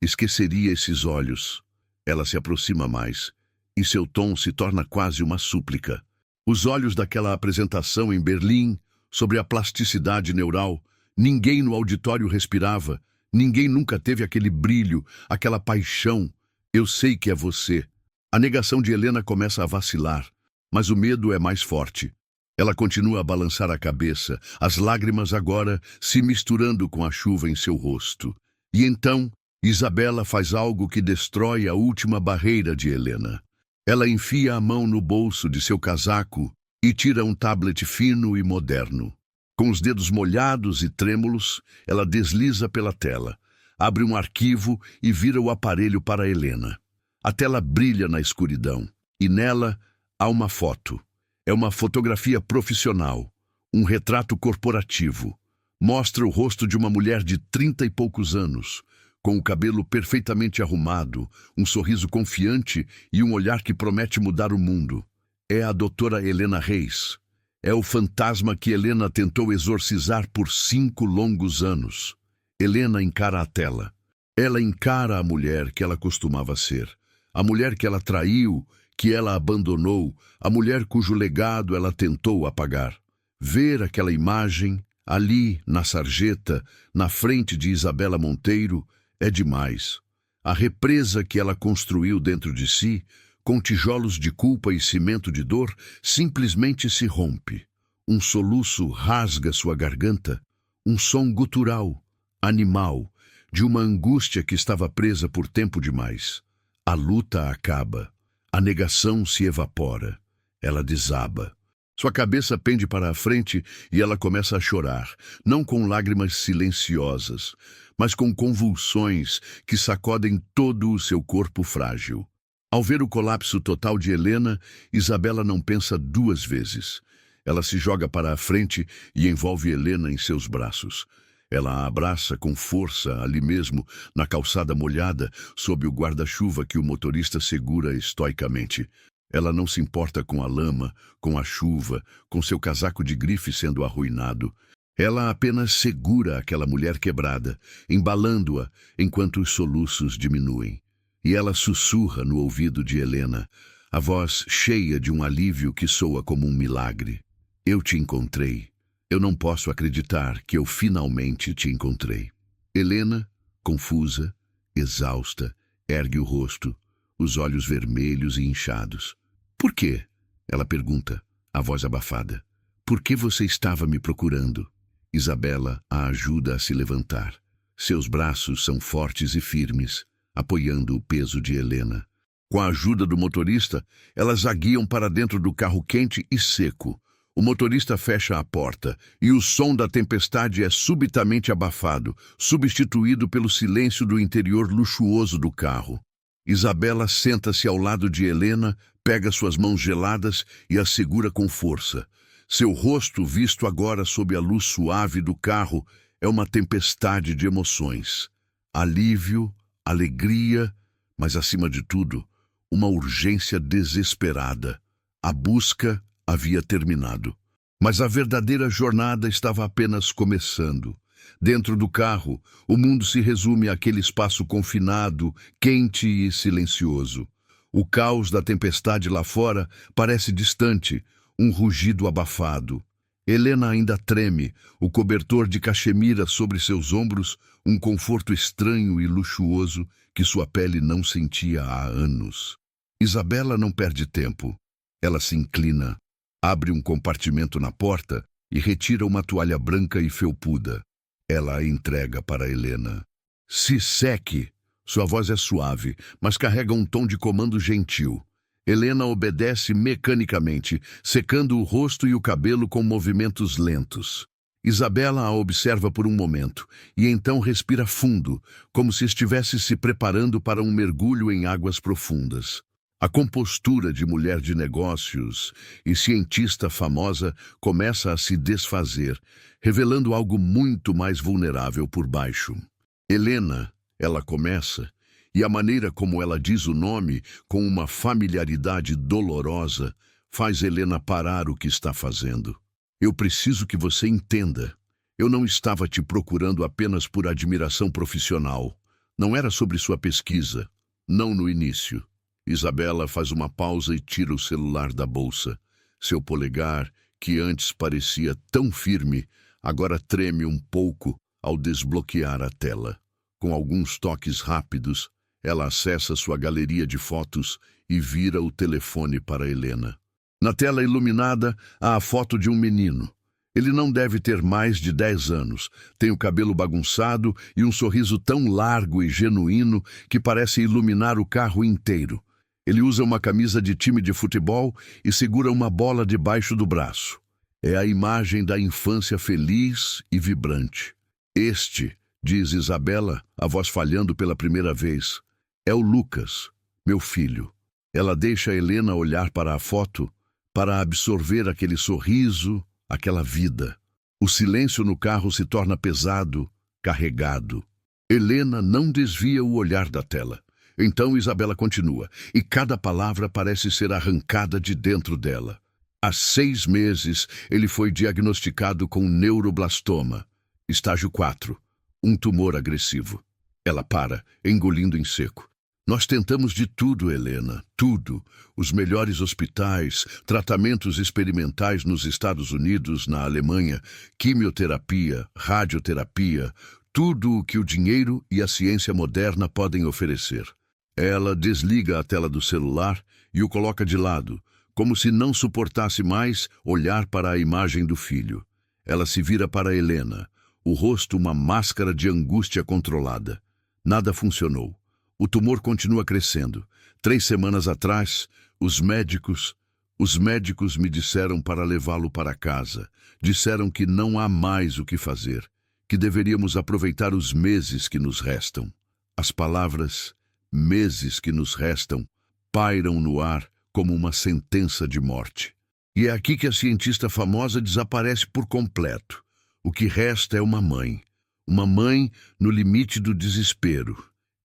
esqueceria esses olhos. Ela se aproxima mais, e seu tom se torna quase uma súplica. Os olhos daquela apresentação em Berlim, sobre a plasticidade neural, ninguém no auditório respirava, ninguém nunca teve aquele brilho, aquela paixão. Eu sei que é você. A negação de Helena começa a vacilar, mas o medo é mais forte. Ela continua a balançar a cabeça, as lágrimas agora se misturando com a chuva em seu rosto. E então, Isabela faz algo que destrói a última barreira de Helena. Ela enfia a mão no bolso de seu casaco e tira um tablet fino e moderno. Com os dedos molhados e trêmulos, ela desliza pela tela, abre um arquivo e vira o aparelho para Helena. A tela brilha na escuridão, e nela há uma foto. É uma fotografia profissional, um retrato corporativo. Mostra o rosto de uma mulher de 30 e poucos anos, com o cabelo perfeitamente arrumado, um sorriso confiante e um olhar que promete mudar o mundo. É a doutora Helena Reis. É o fantasma que Helena tentou exorcizar por 5 longos anos. Helena encara a tela. Ela encara a mulher que ela costumava ser. A mulher que ela traiu, que ela abandonou, a mulher cujo legado ela tentou apagar. Ver aquela imagem, ali, na sarjeta, na frente de Isabela Monteiro, é demais. A represa que ela construiu dentro de si, com tijolos de culpa e cimento de dor, simplesmente se rompe. Um soluço rasga sua garganta, um som gutural, animal, de uma angústia que estava presa por tempo demais. A luta acaba, a negação se evapora, ela desaba. Sua cabeça pende para a frente e ela começa a chorar, não com lágrimas silenciosas, mas com convulsões que sacodem todo o seu corpo frágil. Ao ver o colapso total de Helena, Isabela não pensa 2 vezes. Ela se joga para a frente e envolve Helena em seus braços. Ela a abraça com força ali mesmo, na calçada molhada, sob o guarda-chuva que o motorista segura estoicamente. Ela não se importa com a lama, com a chuva, com seu casaco de grife sendo arruinado. Ela apenas segura aquela mulher quebrada, embalando-a enquanto os soluços diminuem. E ela sussurra no ouvido de Helena, a voz cheia de um alívio que soa como um milagre. Eu te encontrei. Eu não posso acreditar que eu finalmente te encontrei. Helena, confusa, exausta, ergue o rosto, os olhos vermelhos e inchados. Por quê? Ela pergunta, a voz abafada. Por que você estava me procurando? Isabela a ajuda a se levantar. Seus braços são fortes e firmes, apoiando o peso de Helena. Com a ajuda do motorista, elas a guiam para dentro do carro quente e seco. O motorista fecha a porta e o som da tempestade é subitamente abafado, substituído pelo silêncio do interior luxuoso do carro. Isabela senta-se ao lado de Helena, pega suas mãos geladas e as segura com força. Seu rosto, visto agora sob a luz suave do carro, é uma tempestade de emoções. Alívio, alegria, mas acima de tudo, uma urgência desesperada. A busca havia terminado. Mas a verdadeira jornada estava apenas começando. Dentro do carro, o mundo se resume àquele espaço confinado, quente e silencioso. O caos da tempestade lá fora parece distante, um rugido abafado. Helena ainda treme, o cobertor de cachemira sobre seus ombros, um conforto estranho e luxuoso que sua pele não sentia há anos. Isabela não perde tempo. Ela se inclina, abre um compartimento na porta e retira uma toalha branca e felpuda. Ela a entrega para Helena. Se seque. Sua voz é suave, mas carrega um tom de comando gentil. Helena obedece mecanicamente, secando o rosto e o cabelo com movimentos lentos. Isabela a observa por um momento, e então respira fundo, como se estivesse se preparando para um mergulho em águas profundas. A compostura de mulher de negócios e cientista famosa começa a se desfazer, revelando algo muito mais vulnerável por baixo. Helena, ela começa, e a maneira como ela diz o nome, com uma familiaridade dolorosa, faz Helena parar o que está fazendo. Eu preciso que você entenda. Eu não estava te procurando apenas por admiração profissional. Não era sobre sua pesquisa. Não no início. Isabela faz uma pausa e tira o celular da bolsa. Seu polegar, que antes parecia tão firme, agora treme um pouco ao desbloquear a tela. Com alguns toques rápidos, ela acessa sua galeria de fotos e vira o telefone para Helena. Na tela iluminada, há a foto de um menino. Ele não deve ter mais de 10 anos, tem o cabelo bagunçado e um sorriso tão largo e genuíno que parece iluminar o carro inteiro. Ele usa uma camisa de time de futebol e segura uma bola debaixo do braço. É a imagem da infância feliz e vibrante. Este, diz Isabela, a voz falhando pela primeira vez, é o Lucas, meu filho. Ela deixa Helena olhar para a foto, para absorver aquele sorriso, aquela vida. O silêncio no carro se torna pesado, carregado. Helena não desvia o olhar da tela. Então Isabela continua, e cada palavra parece ser arrancada de dentro dela. Há 6 meses, ele foi diagnosticado com neuroblastoma, estágio 4, um tumor agressivo. Ela para, engolindo em seco. Nós tentamos de tudo, Helena, tudo. Os melhores hospitais, tratamentos experimentais nos Estados Unidos, na Alemanha, quimioterapia, radioterapia, tudo o que o dinheiro e a ciência moderna podem oferecer. Ela desliga a tela do celular e o coloca de lado, como se não suportasse mais olhar para a imagem do filho. Ela se vira para Helena, o rosto uma máscara de angústia controlada. Nada funcionou. O tumor continua crescendo. 3 semanas atrás, os médicos me disseram para levá-lo para casa. Disseram que não há mais o que fazer, que deveríamos aproveitar os meses que nos restam. As palavras meses que nos restam pairam no ar como uma sentença de morte. E é aqui que a cientista famosa desaparece por completo. O que resta é uma mãe no limite do desespero.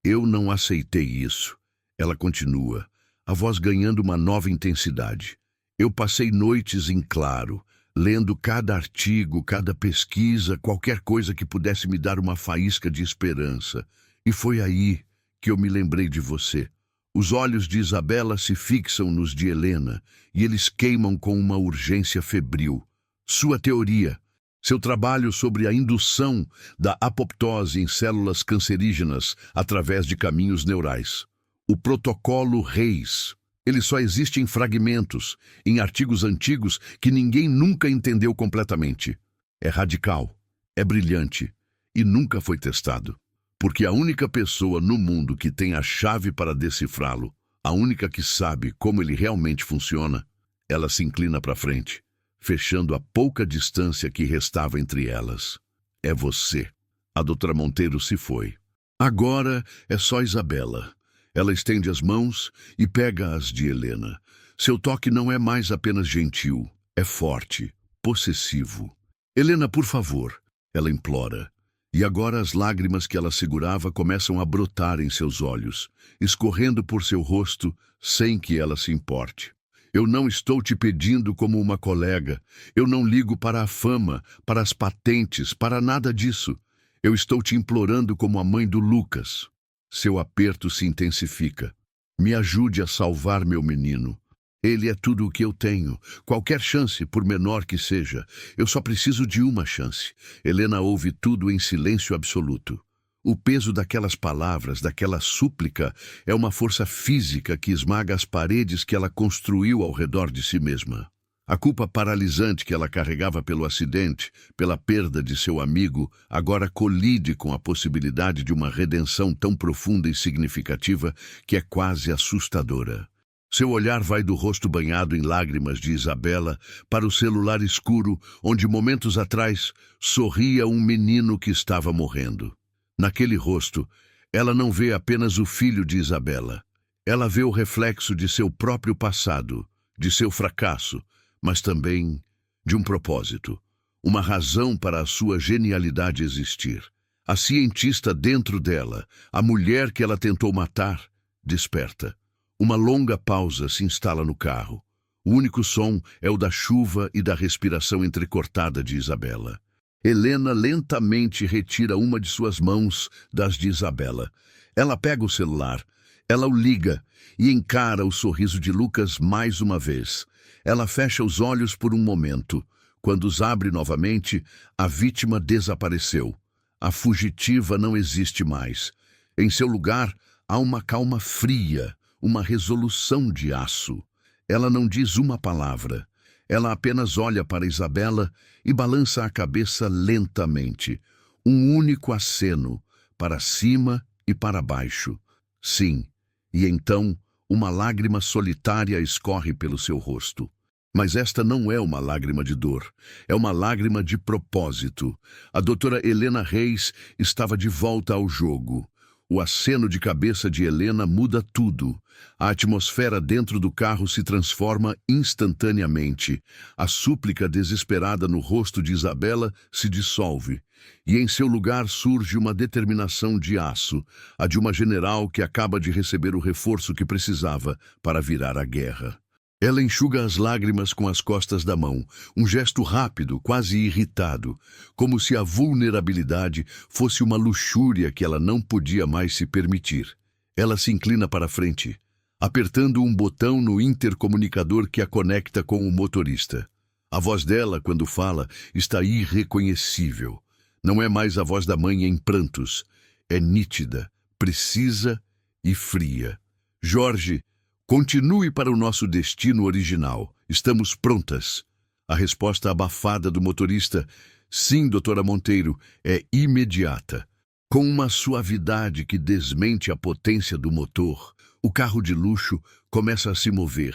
Eu não aceitei isso. Ela continua, a voz ganhando uma nova intensidade. Eu passei noites em claro, lendo cada artigo, cada pesquisa, qualquer coisa que pudesse me dar uma faísca de esperança. E foi aí que eu me lembrei de você. Os olhos de Isabela se fixam nos de Helena e eles queimam com uma urgência febril. Sua teoria, seu trabalho sobre a indução da apoptose em células cancerígenas através de caminhos neurais. O protocolo Reis. Ele só existe em fragmentos, em artigos antigos que ninguém nunca entendeu completamente. É radical, é brilhante e nunca foi testado. Porque a única pessoa no mundo que tem a chave para decifrá-lo, a única que sabe como ele realmente funciona, ela se inclina para frente, fechando a pouca distância que restava entre elas. É você. A doutora Monteiro se foi. Agora é só Isabela. Ela estende as mãos e pega as de Helena. Seu toque não é mais apenas gentil, é forte, possessivo. Helena, por favor, ela implora. E agora as lágrimas que ela segurava começam a brotar em seus olhos, escorrendo por seu rosto sem que ela se importe. Eu não estou te pedindo como uma colega. Eu não ligo para a fama, para as patentes, para nada disso. Eu estou te implorando como a mãe do Lucas. Seu aperto se intensifica. Me ajude a salvar meu menino. Ele é tudo o que eu tenho. Qualquer chance, por menor que seja. Eu só preciso de uma chance. Helena ouve tudo em silêncio absoluto. O peso daquelas palavras, daquela súplica, é uma força física que esmaga as paredes que ela construiu ao redor de si mesma. A culpa paralisante que ela carregava pelo acidente, pela perda de seu amigo, agora colide com a possibilidade de uma redenção tão profunda e significativa que é quase assustadora. Seu olhar vai do rosto banhado em lágrimas de Isabela para o celular escuro, onde momentos atrás sorria um menino que estava morrendo. Naquele rosto, ela não vê apenas o filho de Isabela. Ela vê o reflexo de seu próprio passado, de seu fracasso, mas também de um propósito, uma razão para a sua genialidade existir. A cientista dentro dela, a mulher que ela tentou matar, desperta. Uma longa pausa se instala no carro. O único som é o da chuva e da respiração entrecortada de Isabela. Helena lentamente retira uma de suas mãos das de Isabela. Ela pega o celular, ela o liga e encara o sorriso de Lucas mais uma vez. Ela fecha os olhos por um momento. Quando os abre novamente, a vítima desapareceu. A fugitiva não existe mais. Em seu lugar, há uma calma fria, uma resolução de aço. Ela não diz uma palavra. Ela apenas olha para Isabela e balança a cabeça lentamente. Um único aceno, para cima e para baixo. Sim, e então uma lágrima solitária escorre pelo seu rosto. Mas esta não é uma lágrima de dor, é uma lágrima de propósito. A doutora Helena Reis estava de volta ao jogo. O aceno de cabeça de Helena muda tudo. A atmosfera dentro do carro se transforma instantaneamente. A súplica desesperada no rosto de Isabela se dissolve. E em seu lugar surge uma determinação de aço, a de uma general que acaba de receber o reforço que precisava para virar a guerra. Ela enxuga as lágrimas com as costas da mão, um gesto rápido, quase irritado, como se a vulnerabilidade fosse uma luxúria que ela não podia mais se permitir. Ela se inclina para a frente, apertando um botão no intercomunicador que a conecta com o motorista. A voz dela, quando fala, está irreconhecível. Não é mais a voz da mãe em prantos. É nítida, precisa e fria. Jorge, continue para o nosso destino original. Estamos prontas. A resposta abafada do motorista, sim, doutora Monteiro, é imediata. Com uma suavidade que desmente a potência do motor, o carro de luxo começa a se mover,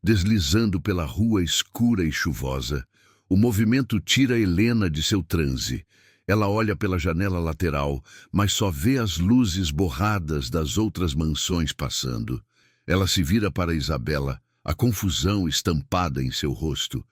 deslizando pela rua escura e chuvosa. O movimento tira Helena de seu transe. Ela olha pela janela lateral, mas só vê as luzes borradas das outras mansões passando. Ela se vira para Isabela, a confusão estampada em seu rosto.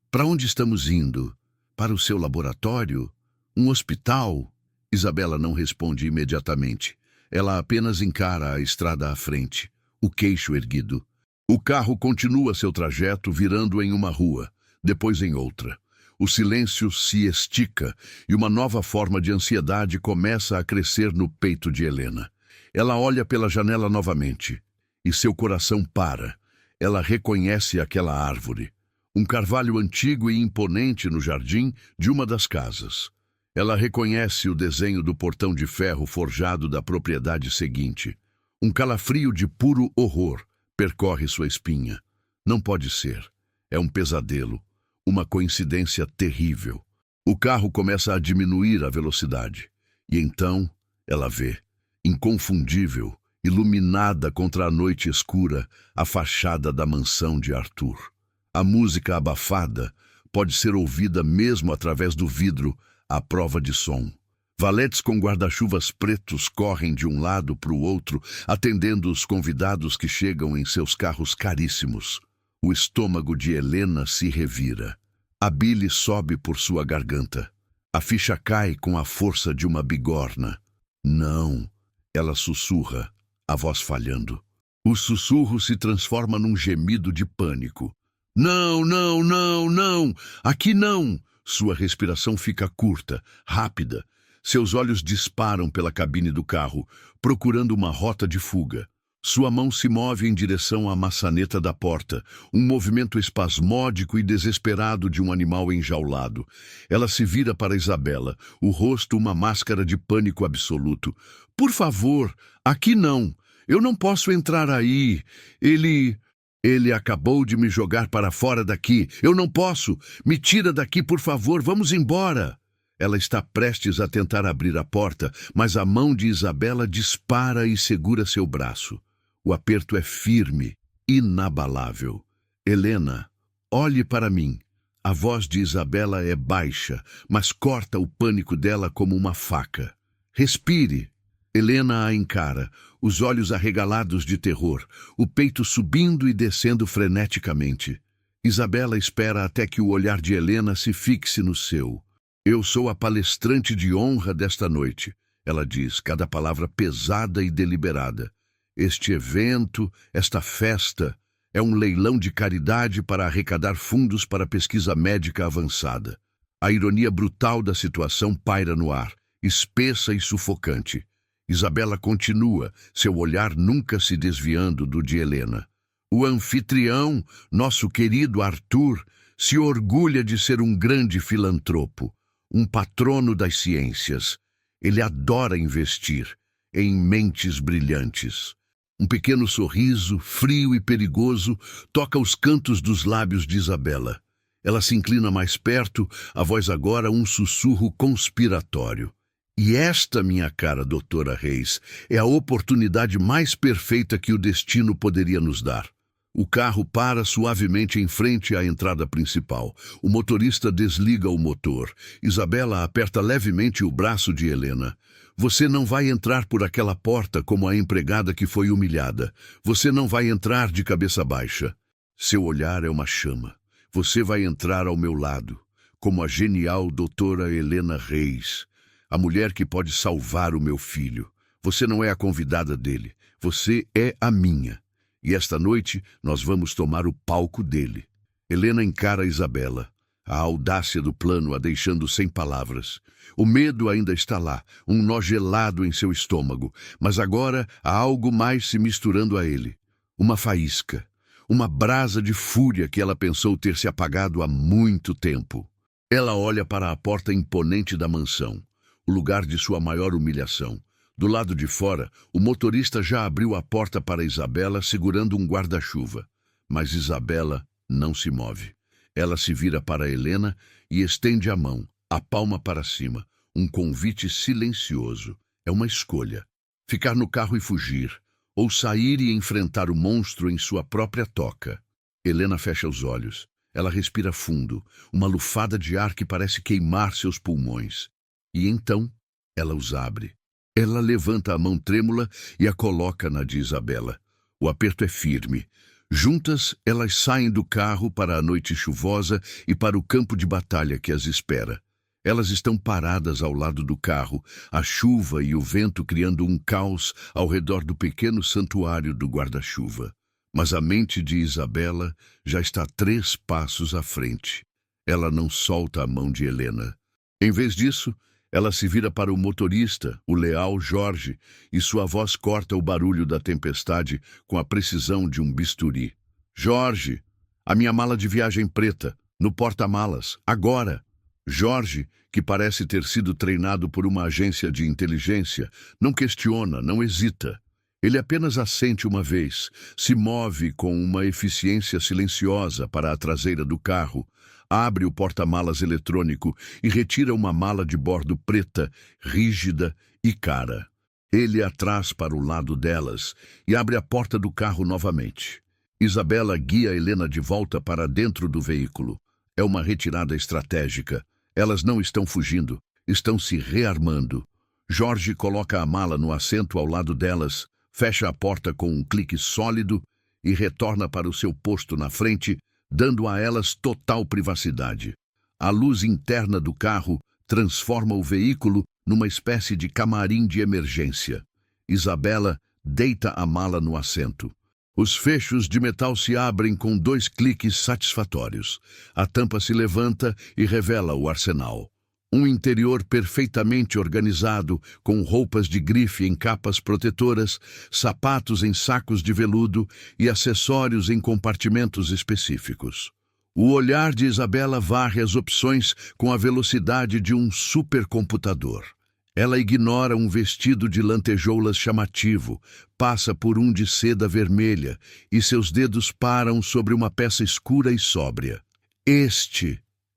Para onde estamos indo? Para o seu laboratório? Um hospital? Isabela não responde imediatamente. Ela apenas encara a estrada à frente, o queixo erguido. O carro continua seu trajeto virando em uma rua, depois em outra. O silêncio se estica e uma nova forma de ansiedade começa a crescer no peito de Helena. Ela olha pela janela novamente e seu coração para. Ela reconhece aquela árvore, um carvalho antigo e imponente no jardim de uma das casas. Ela reconhece o desenho do portão de ferro forjado da propriedade seguinte. Um calafrio de puro horror percorre sua espinha. Não pode ser. É um pesadelo. Uma coincidência terrível. O carro começa a diminuir a velocidade. E então ela vê, inconfundível, iluminada contra a noite escura, a fachada da mansão de Arthur. A música abafada pode ser ouvida mesmo através do vidro, à prova de som. Valetes com guarda-chuvas pretos correm de um lado para o outro, atendendo os convidados que chegam em seus carros caríssimos. O estômago de Helena se revira. A bile sobe por sua garganta. A ficha cai com a força de uma bigorna. Não, ela sussurra, a voz falhando. O sussurro se transforma num gemido de pânico. Não, não, não, não! Aqui não! Sua respiração fica curta, rápida. Seus olhos disparam pela cabine do carro, procurando uma rota de fuga. Sua mão se move em direção à maçaneta da porta, um movimento espasmódico e desesperado de um animal enjaulado. Ela se vira para Isabela, o rosto uma máscara de pânico absoluto. Por favor, aqui não. Eu não posso entrar aí. Ele acabou de me jogar para fora daqui. Eu não posso. Me tira daqui, por favor. Vamos embora. Ela está prestes a tentar abrir a porta, mas a mão de Isabela dispara e segura seu braço. O aperto é firme, inabalável. Helena, olhe para mim. A voz de Isabela é baixa, mas corta o pânico dela como uma faca. Respire. Helena a encara, os olhos arregalados de terror, o peito subindo e descendo freneticamente. Isabela espera até que o olhar de Helena se fixe no seu. Eu sou a palestrante de honra desta noite, ela diz, cada palavra pesada e deliberada. Este evento, esta festa, é um leilão de caridade para arrecadar fundos para pesquisa médica avançada. A ironia brutal da situação paira no ar, espessa e sufocante. Isabela continua, seu olhar nunca se desviando do de Helena. O anfitrião, nosso querido Arthur, se orgulha de ser um grande filantropo, um patrono das ciências. Ele adora investir em mentes brilhantes. Um pequeno sorriso, frio e perigoso, toca os cantos dos lábios de Isabela. Ela se inclina mais perto, a voz agora um sussurro conspiratório. E esta, minha cara doutora Reis, é a oportunidade mais perfeita que o destino poderia nos dar. O carro para suavemente em frente à entrada principal. O motorista desliga o motor. Isabela aperta levemente o braço de Helena. Você não vai entrar por aquela porta como a empregada que foi humilhada. Você não vai entrar de cabeça baixa. Seu olhar é uma chama. Você vai entrar ao meu lado, como a genial doutora Helena Reis, a mulher que pode salvar o meu filho. Você não é a convidada dele. Você é a minha. E esta noite nós vamos tomar o palco dele. Helena encara Isabela. A audácia do plano a deixando sem palavras. O medo ainda está lá, um nó gelado em seu estômago, mas agora há algo mais se misturando a ele. Uma faísca, uma brasa de fúria que ela pensou ter se apagado há muito tempo. Ela olha para a porta imponente da mansão, o lugar de sua maior humilhação. Do lado de fora, o motorista já abriu a porta para Isabela segurando um guarda-chuva. Mas Isabela não se move. Ela se vira para Helena e estende a mão, a palma para cima. Um convite silencioso. É uma escolha. Ficar no carro e fugir, ou sair e enfrentar o monstro em sua própria toca. Helena fecha os olhos. Ela respira fundo, uma lufada de ar que parece queimar seus pulmões. E então, ela os abre. Ela levanta a mão trêmula e a coloca na de Isabela. O aperto é firme. Juntas, elas saem do carro para a noite chuvosa e para o campo de batalha que as espera. Elas estão paradas ao lado do carro, a chuva e o vento criando um caos ao redor do pequeno santuário do guarda-chuva. Mas a mente de Isabela já está 3 passos à frente. Ela não solta a mão de Helena. Em vez disso, ela se vira para o motorista, o leal Jorge, e sua voz corta o barulho da tempestade com a precisão de um bisturi. Jorge, a minha mala de viagem preta, no porta-malas, agora. Jorge, que parece ter sido treinado por uma agência de inteligência, não questiona, não hesita. Ele apenas assente uma vez, se move com uma eficiência silenciosa para a traseira do carro, abre o porta-malas eletrônico e retira uma mala de bordo preta, rígida e cara. Ele a traz para o lado delas e abre a porta do carro novamente. Isabela guia Helena de volta para dentro do veículo. É uma retirada estratégica. Elas não estão fugindo, estão se rearmando. Jorge coloca a mala no assento ao lado delas, fecha a porta com um clique sólido e retorna para o seu posto na frente, dando a elas total privacidade. A luz interna do carro transforma o veículo numa espécie de camarim de emergência. Isabela deita a mala no assento. Os fechos de metal se abrem com 2 cliques satisfatórios. A tampa se levanta e revela o arsenal. Um interior perfeitamente organizado, com roupas de grife em capas protetoras, sapatos em sacos de veludo e acessórios em compartimentos específicos. O olhar de Isabela varre as opções com a velocidade de um supercomputador. Ela ignora um vestido de lantejoulas chamativo, passa por um de seda vermelha e seus dedos param sobre uma peça escura e sóbria.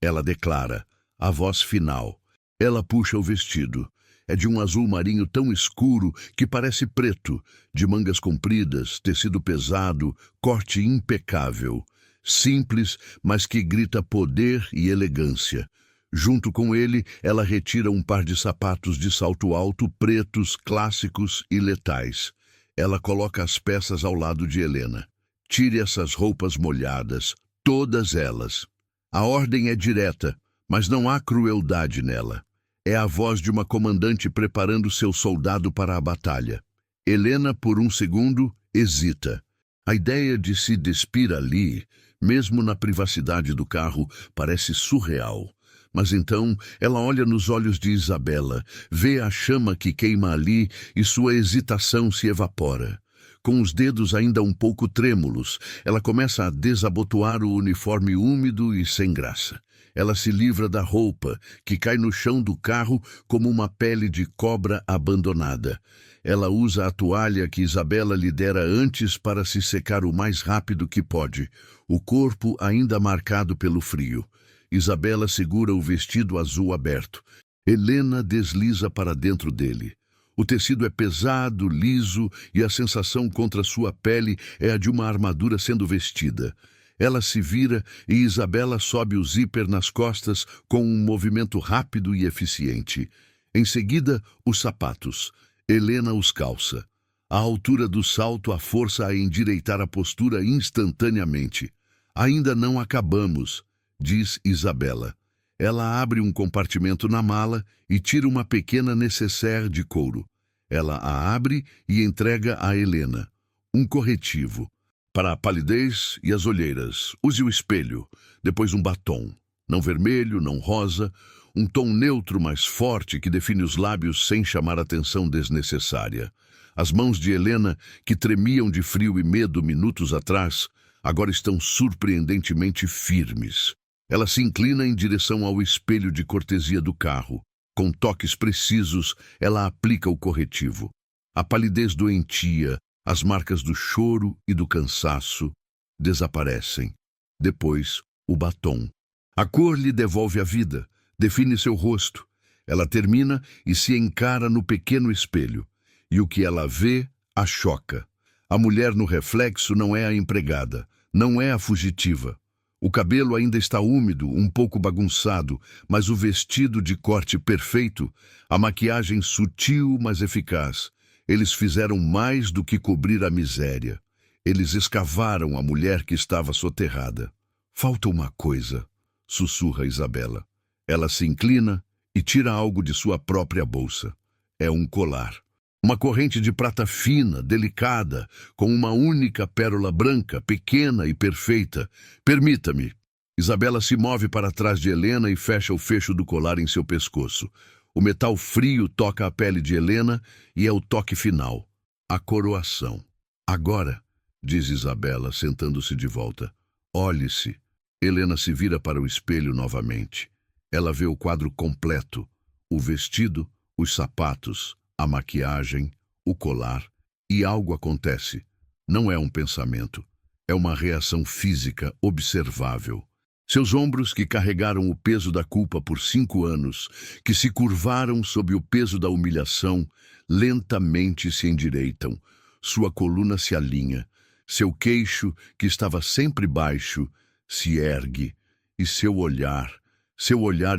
Ela declara, a voz final. Ela puxa o vestido. É de um azul marinho tão escuro que parece preto, de mangas compridas, tecido pesado, corte impecável. Simples, mas que grita poder e elegância. Junto com ele, ela retira um par de sapatos de salto alto, pretos, clássicos e letais. Ela coloca as peças ao lado de Helena. Tire essas roupas molhadas, todas elas. A ordem é direta, mas não há crueldade nela. É a voz de uma comandante preparando seu soldado para a batalha. Helena, por um segundo, hesita. A ideia de se despir ali, mesmo na privacidade do carro, parece surreal. Mas então ela olha nos olhos de Isabela, vê a chama que queima ali e sua hesitação se evapora. Com os dedos ainda um pouco trêmulos, ela começa a desabotoar o uniforme úmido e sem graça. Ela se livra da roupa, que cai no chão do carro como uma pele de cobra abandonada. Ela usa a toalha que Isabela lhe dera antes para se secar o mais rápido que pode, o corpo ainda marcado pelo frio. Isabela segura o vestido azul aberto. Helena desliza para dentro dele. O tecido é pesado, liso, e a sensação contra sua pele é a de uma armadura sendo vestida. Ela se vira e Isabela sobe o zíper nas costas com um movimento rápido e eficiente. Em seguida, os sapatos. Helena os calça. A altura do salto a força a endireitar a postura instantaneamente. Ainda não acabamos, diz Isabela. Ela abre um compartimento na mala e tira uma pequena nécessaire de couro. Ela a abre e entrega a Helena. Um corretivo. Para a palidez e as olheiras, use o espelho. Depois um batom. Não vermelho, não rosa. Um tom neutro mais forte que define os lábios sem chamar atenção desnecessária. As mãos de Helena, que tremiam de frio e medo minutos atrás, agora estão surpreendentemente firmes. Ela se inclina em direção ao espelho de cortesia do carro. Com toques precisos, ela aplica o corretivo. A palidez doentia, as marcas do choro e do cansaço desaparecem. Depois, o batom. A cor lhe devolve a vida, define seu rosto. Ela termina e se encara no pequeno espelho. E o que ela vê a choca. A mulher no reflexo não é a empregada, não é a fugitiva. O cabelo ainda está úmido, um pouco bagunçado, mas o vestido de corte perfeito, a maquiagem sutil, mas eficaz. Eles fizeram mais do que cobrir a miséria. Eles escavaram a mulher que estava soterrada. Falta uma coisa, sussurra Isabela. Ela se inclina e tira algo de sua própria bolsa. É um colar. Uma corrente de prata fina, delicada, com uma única pérola branca, pequena e perfeita. Permita-me. Isabela se move para trás de Helena e fecha o fecho do colar em seu pescoço. O metal frio toca a pele de Helena e é o toque final. A coroação. Agora, diz Isabela, sentando-se de volta. Olhe-se. Helena se vira para o espelho novamente. Ela vê o quadro completo. O vestido, os sapatos, a maquiagem, o colar, e algo acontece. Não é um pensamento, é uma reação física observável. Seus ombros, que carregaram o peso da culpa por 5 anos, que se curvaram sob o peso da humilhação, lentamente se endireitam. Sua coluna se alinha. Seu queixo, que estava sempre baixo, se ergue. E seu olhar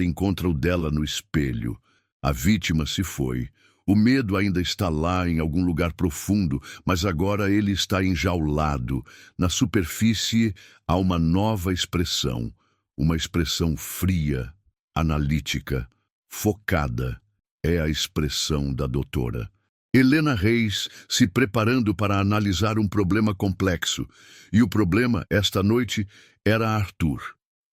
encontra o dela no espelho. A vítima se foi. O medo ainda está lá em algum lugar profundo, mas agora ele está enjaulado. Na superfície há uma nova expressão, uma expressão fria, analítica, focada. É a expressão da doutora. Helena Reis se preparando para analisar um problema complexo. E o problema, esta noite, era Arthur.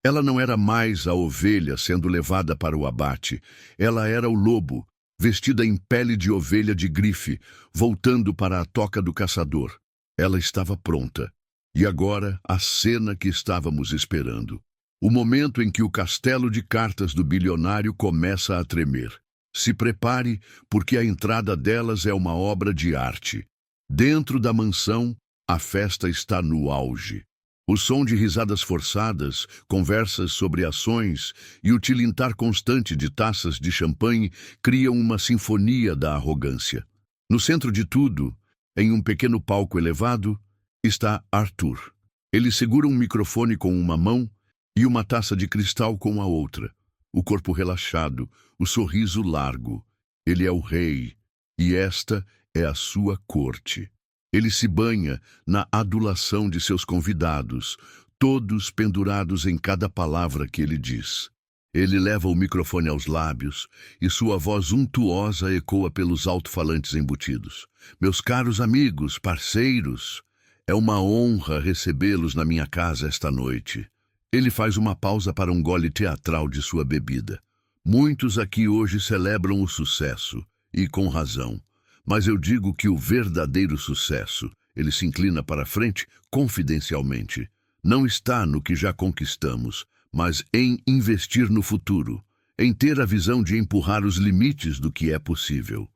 Ela não era mais a ovelha sendo levada para o abate. Ela era o lobo, vestida em pele de ovelha de grife, voltando para a toca do caçador. Ela estava pronta. E agora, a cena que estávamos esperando. O momento em que o castelo de cartas do bilionário começa a tremer. Se prepare, porque a entrada delas é uma obra de arte. Dentro da mansão, a festa está no auge. O som de risadas forçadas, conversas sobre ações e o tilintar constante de taças de champanhe criam uma sinfonia da arrogância. No centro de tudo, em um pequeno palco elevado, está Arthur. Ele segura um microfone com uma mão e uma taça de cristal com a outra. O corpo relaxado, o sorriso largo. Ele é o rei, e esta é a sua corte. Ele se banha na adulação de seus convidados, todos pendurados em cada palavra que ele diz. Ele leva o microfone aos lábios e sua voz untuosa ecoa pelos alto-falantes embutidos. Meus caros amigos, parceiros, é uma honra recebê-los na minha casa esta noite. Ele faz uma pausa para um gole teatral de sua bebida. Muitos aqui hoje celebram o sucesso, e com razão. Mas eu digo que o verdadeiro sucesso, ele se inclina para a frente confidencialmente, não está no que já conquistamos, mas em investir no futuro, em ter a visão de empurrar os limites do que é possível.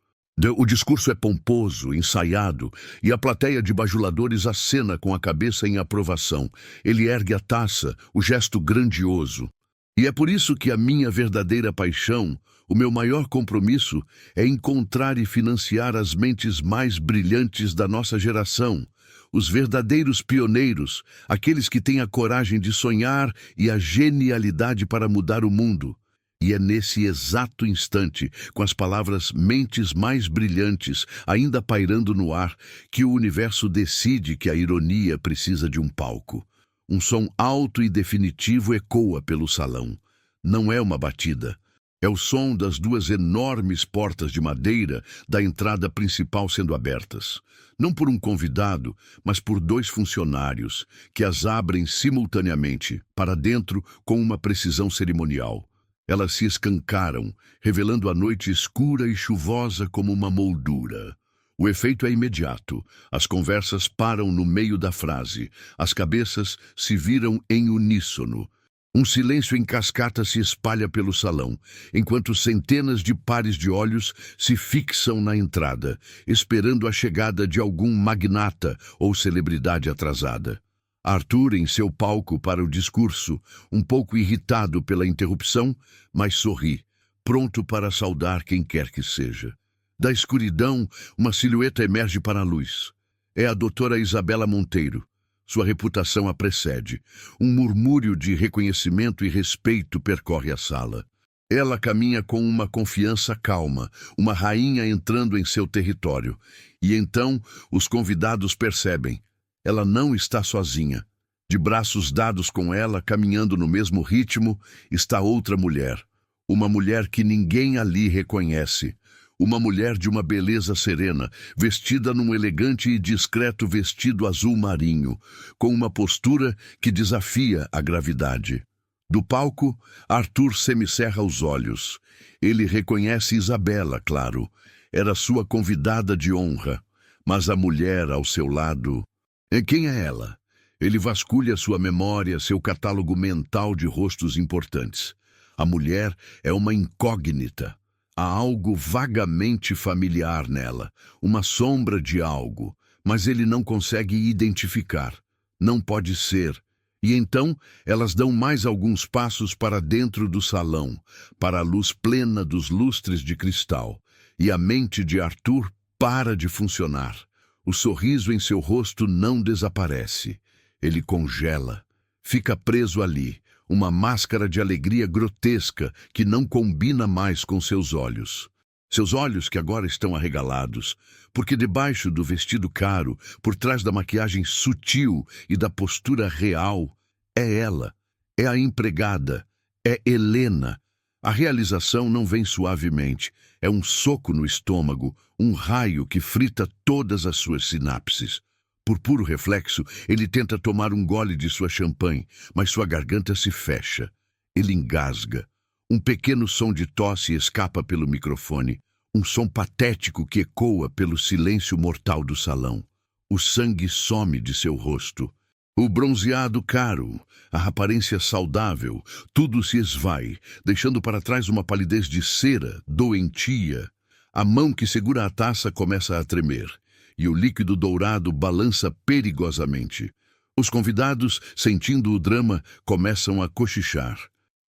O discurso é pomposo, ensaiado, e a plateia de bajuladores acena com a cabeça em aprovação. Ele ergue a taça, o gesto grandioso. E é por isso que a minha verdadeira paixão, o meu maior compromisso, é encontrar e financiar as mentes mais brilhantes da nossa geração, os verdadeiros pioneiros, aqueles que têm a coragem de sonhar e a genialidade para mudar o mundo. E é nesse exato instante, com as palavras mentes mais brilhantes ainda pairando no ar, que o universo decide que a ironia precisa de um palco. Um som alto e definitivo ecoa pelo salão. Não é uma batida. É o som das duas enormes portas de madeira da entrada principal sendo abertas. Não por um convidado, mas por dois funcionários, que as abrem simultaneamente, para dentro com uma precisão cerimonial. Elas se escancaram, revelando a noite escura e chuvosa como uma moldura. O efeito é imediato. As conversas param no meio da frase. As cabeças se viram em uníssono. Um silêncio em cascata se espalha pelo salão, enquanto centenas de pares de olhos se fixam na entrada, esperando a chegada de algum magnata ou celebridade atrasada. Arthur em seu palco para o discurso, um pouco irritado pela interrupção, mas sorri, pronto para saudar quem quer que seja. Da escuridão, uma silhueta emerge para a luz. É a doutora Isabela Monteiro. Sua reputação a precede. Um murmúrio de reconhecimento e respeito percorre a sala. Ela caminha com uma confiança calma, uma rainha entrando em seu território. E então os convidados percebem. Ela não está sozinha. De braços dados com ela, caminhando no mesmo ritmo, está outra mulher. Uma mulher que ninguém ali reconhece. Uma mulher de uma beleza serena, vestida num elegante e discreto vestido azul marinho, com uma postura que desafia a gravidade. Do palco, Arthur semicerra os olhos. Ele reconhece Isabela, claro. Era sua convidada de honra. Mas a mulher ao seu lado... Quem é ela? Ele vasculha sua memória, seu catálogo mental de rostos importantes. A mulher é uma incógnita. Há algo vagamente familiar nela, uma sombra de algo, mas ele não consegue identificar. Não pode ser. E então elas dão mais alguns passos para dentro do salão, para a luz plena dos lustres de cristal, e a mente de Arthur para de funcionar. O sorriso em seu rosto não desaparece. Ele congela. Fica preso ali. Uma máscara de alegria grotesca que não combina mais com seus olhos. Seus olhos que agora estão arregalados, porque debaixo do vestido caro, por trás da maquiagem sutil e da postura real, é ela, é a empregada, é Helena. A realização não vem suavemente, é um soco no estômago, um raio que frita todas as suas sinapses. Por puro reflexo, ele tenta tomar um gole de sua champanhe, mas sua garganta se fecha. Ele engasga. Um pequeno som de tosse escapa pelo microfone, um som patético que ecoa pelo silêncio mortal do salão. O sangue some de seu rosto. O bronzeado caro, a aparência saudável, tudo se esvai, deixando para trás uma palidez de cera, doentia. A mão que segura a taça começa a tremer. E o líquido dourado balança perigosamente. Os convidados, sentindo o drama, começam a cochichar.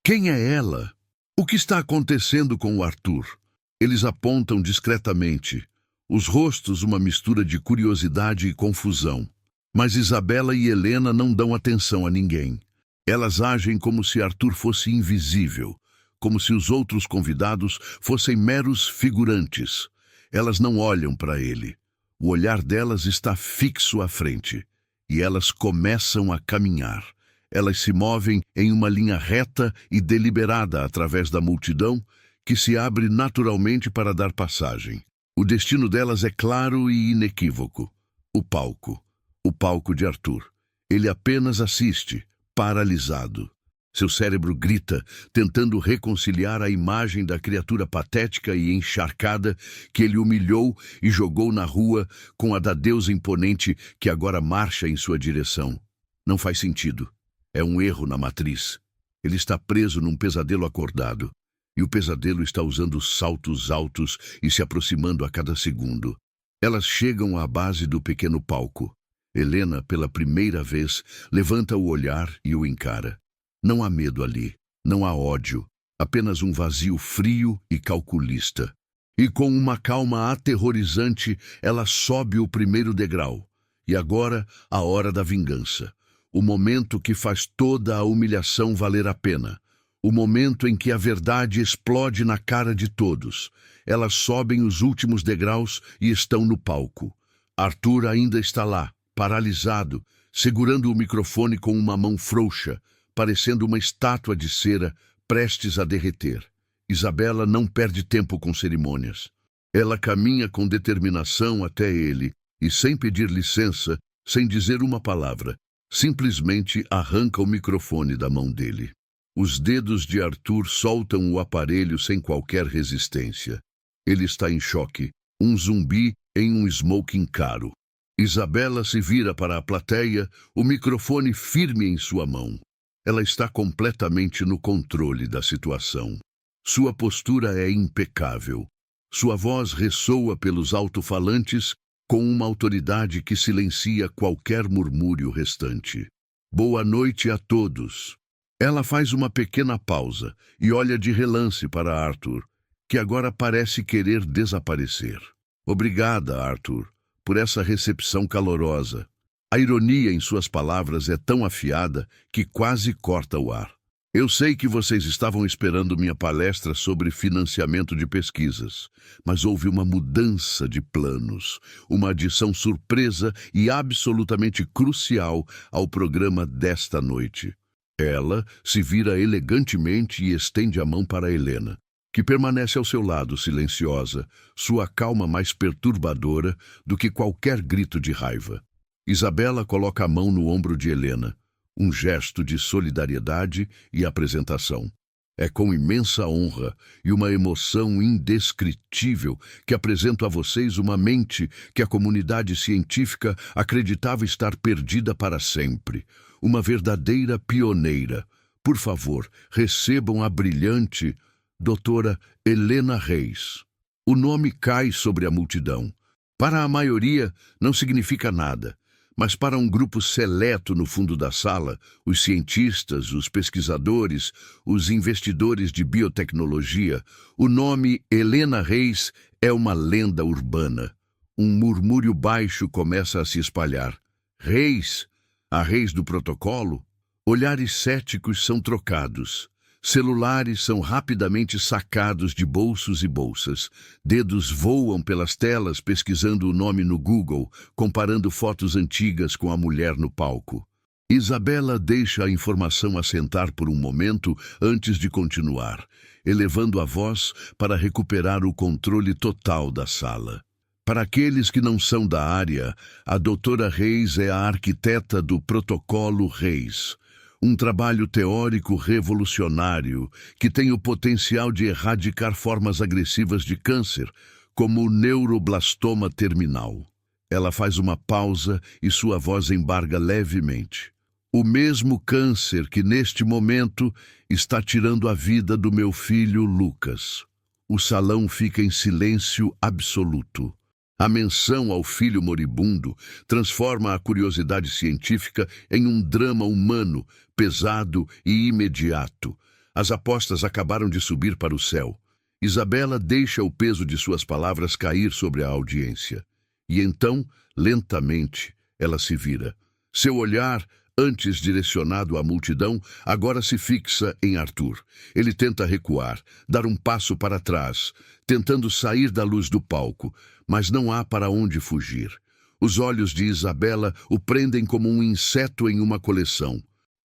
Quem é ela? O que está acontecendo com o Arthur? Eles apontam discretamente. Os rostos uma mistura de curiosidade e confusão. Mas Isabela e Helena não dão atenção a ninguém. Elas agem como se Arthur fosse invisível, como se os outros convidados fossem meros figurantes. Elas não olham para ele. O olhar delas está fixo à frente, e elas começam a caminhar. Elas se movem em uma linha reta e deliberada através da multidão, que se abre naturalmente para dar passagem. O destino delas é claro e inequívoco. O palco de Arthur. Ele apenas assiste, paralisado. Seu cérebro grita, tentando reconciliar a imagem da criatura patética e encharcada que ele humilhou e jogou na rua com a da deusa imponente que agora marcha em sua direção. Não faz sentido. É um erro na matriz. Ele está preso num pesadelo acordado. E o pesadelo está usando saltos altos e se aproximando a cada segundo. Elas chegam à base do pequeno palco. Helena, pela primeira vez, levanta o olhar e o encara. Não há medo ali. Não há ódio, apenas um vazio frio e calculista. E com uma calma aterrorizante, ela sobe o primeiro degrau. E agora, a hora da vingança. O momento que faz toda a humilhação valer a pena. O momento em que a verdade explode na cara de todos. Elas sobem os últimos degraus e estão no palco. Arthur ainda está lá, paralisado, segurando o microfone com uma mão frouxa, parecendo uma estátua de cera prestes a derreter. Isabela não perde tempo com cerimônias. Ela caminha com determinação até ele e, sem pedir licença, sem dizer uma palavra, simplesmente arranca o microfone da mão dele. Os dedos de Arthur soltam o aparelho sem qualquer resistência. Ele está em choque, um zumbi em um smoking caro. Isabela se vira para a plateia, o microfone firme em sua mão. Ela está completamente no controle da situação. Sua postura é impecável. Sua voz ressoa pelos alto-falantes com uma autoridade que silencia qualquer murmúrio restante. Boa noite a todos. Ela faz uma pequena pausa e olha de relance para Arthur, que agora parece querer desaparecer. Obrigada, Arthur, por essa recepção calorosa. A ironia em suas palavras é tão afiada que quase corta o ar. Eu sei que vocês estavam esperando minha palestra sobre financiamento de pesquisas, mas houve uma mudança de planos, uma adição surpresa e absolutamente crucial ao programa desta noite. Ela se vira elegantemente e estende a mão para Helena, que permanece ao seu lado silenciosa, sua calma mais perturbadora do que qualquer grito de raiva. Isabela coloca a mão no ombro de Helena, um gesto de solidariedade e apresentação. É com imensa honra e uma emoção indescritível que apresento a vocês uma mente que a comunidade científica acreditava estar perdida para sempre. Uma verdadeira pioneira. Por favor, recebam a brilhante doutora Helena Reis. O nome cai sobre a multidão. Para a maioria, não significa nada. Mas para um grupo seleto no fundo da sala, os cientistas, os pesquisadores, os investidores de biotecnologia, o nome Helena Reis é uma lenda urbana. Um murmúrio baixo começa a se espalhar. Reis? A Reis do protocolo? Olhares céticos são trocados. Celulares são rapidamente sacados de bolsos e bolsas. Dedos voam pelas telas pesquisando o nome no Google, comparando fotos antigas com a mulher no palco. Isabela deixa a informação assentar por um momento antes de continuar, elevando a voz para recuperar o controle total da sala. Para aqueles que não são da área, a doutora Reis é a arquiteta do Protocolo Reis. Um trabalho teórico revolucionário que tem o potencial de erradicar formas agressivas de câncer, como o neuroblastoma terminal. Ela faz uma pausa e sua voz embarga levemente. O mesmo câncer que, neste momento, está tirando a vida do meu filho Lucas. O salão fica em silêncio absoluto. A menção ao filho moribundo transforma a curiosidade científica em um drama humano, pesado e imediato. As apostas acabaram de subir para o céu. Isabela deixa o peso de suas palavras cair sobre a audiência. E então, lentamente, ela se vira. Seu olhar, antes direcionado à multidão, agora se fixa em Arthur. Ele tenta recuar, dar um passo para trás, tentando sair da luz do palco, mas não há para onde fugir. Os olhos de Isabela o prendem como um inseto em uma coleção.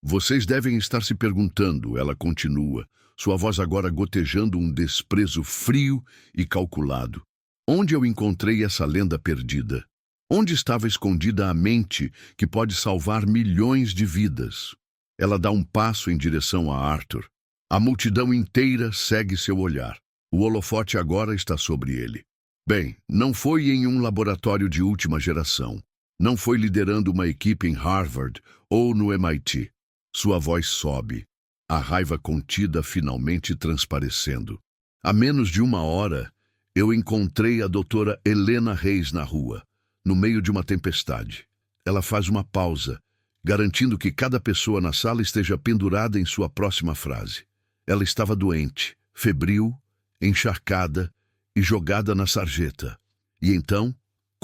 Vocês devem estar se perguntando, ela continua, sua voz agora gotejando um desprezo frio e calculado. Onde eu encontrei essa lenda perdida? Onde estava escondida a mente que pode salvar milhões de vidas? Ela dá um passo em direção a Arthur. A multidão inteira segue seu olhar. O holofote agora está sobre ele. Bem, não foi em um laboratório de última geração. Não foi liderando uma equipe em Harvard ou no MIT. Sua voz sobe, a raiva contida finalmente transparecendo. Há menos de uma hora, eu encontrei a doutora Helena Reis na rua, no meio de uma tempestade. Ela faz uma pausa, garantindo que cada pessoa na sala esteja pendurada em sua próxima frase. Ela estava doente, febril, encharcada e jogada na sarjeta. E então,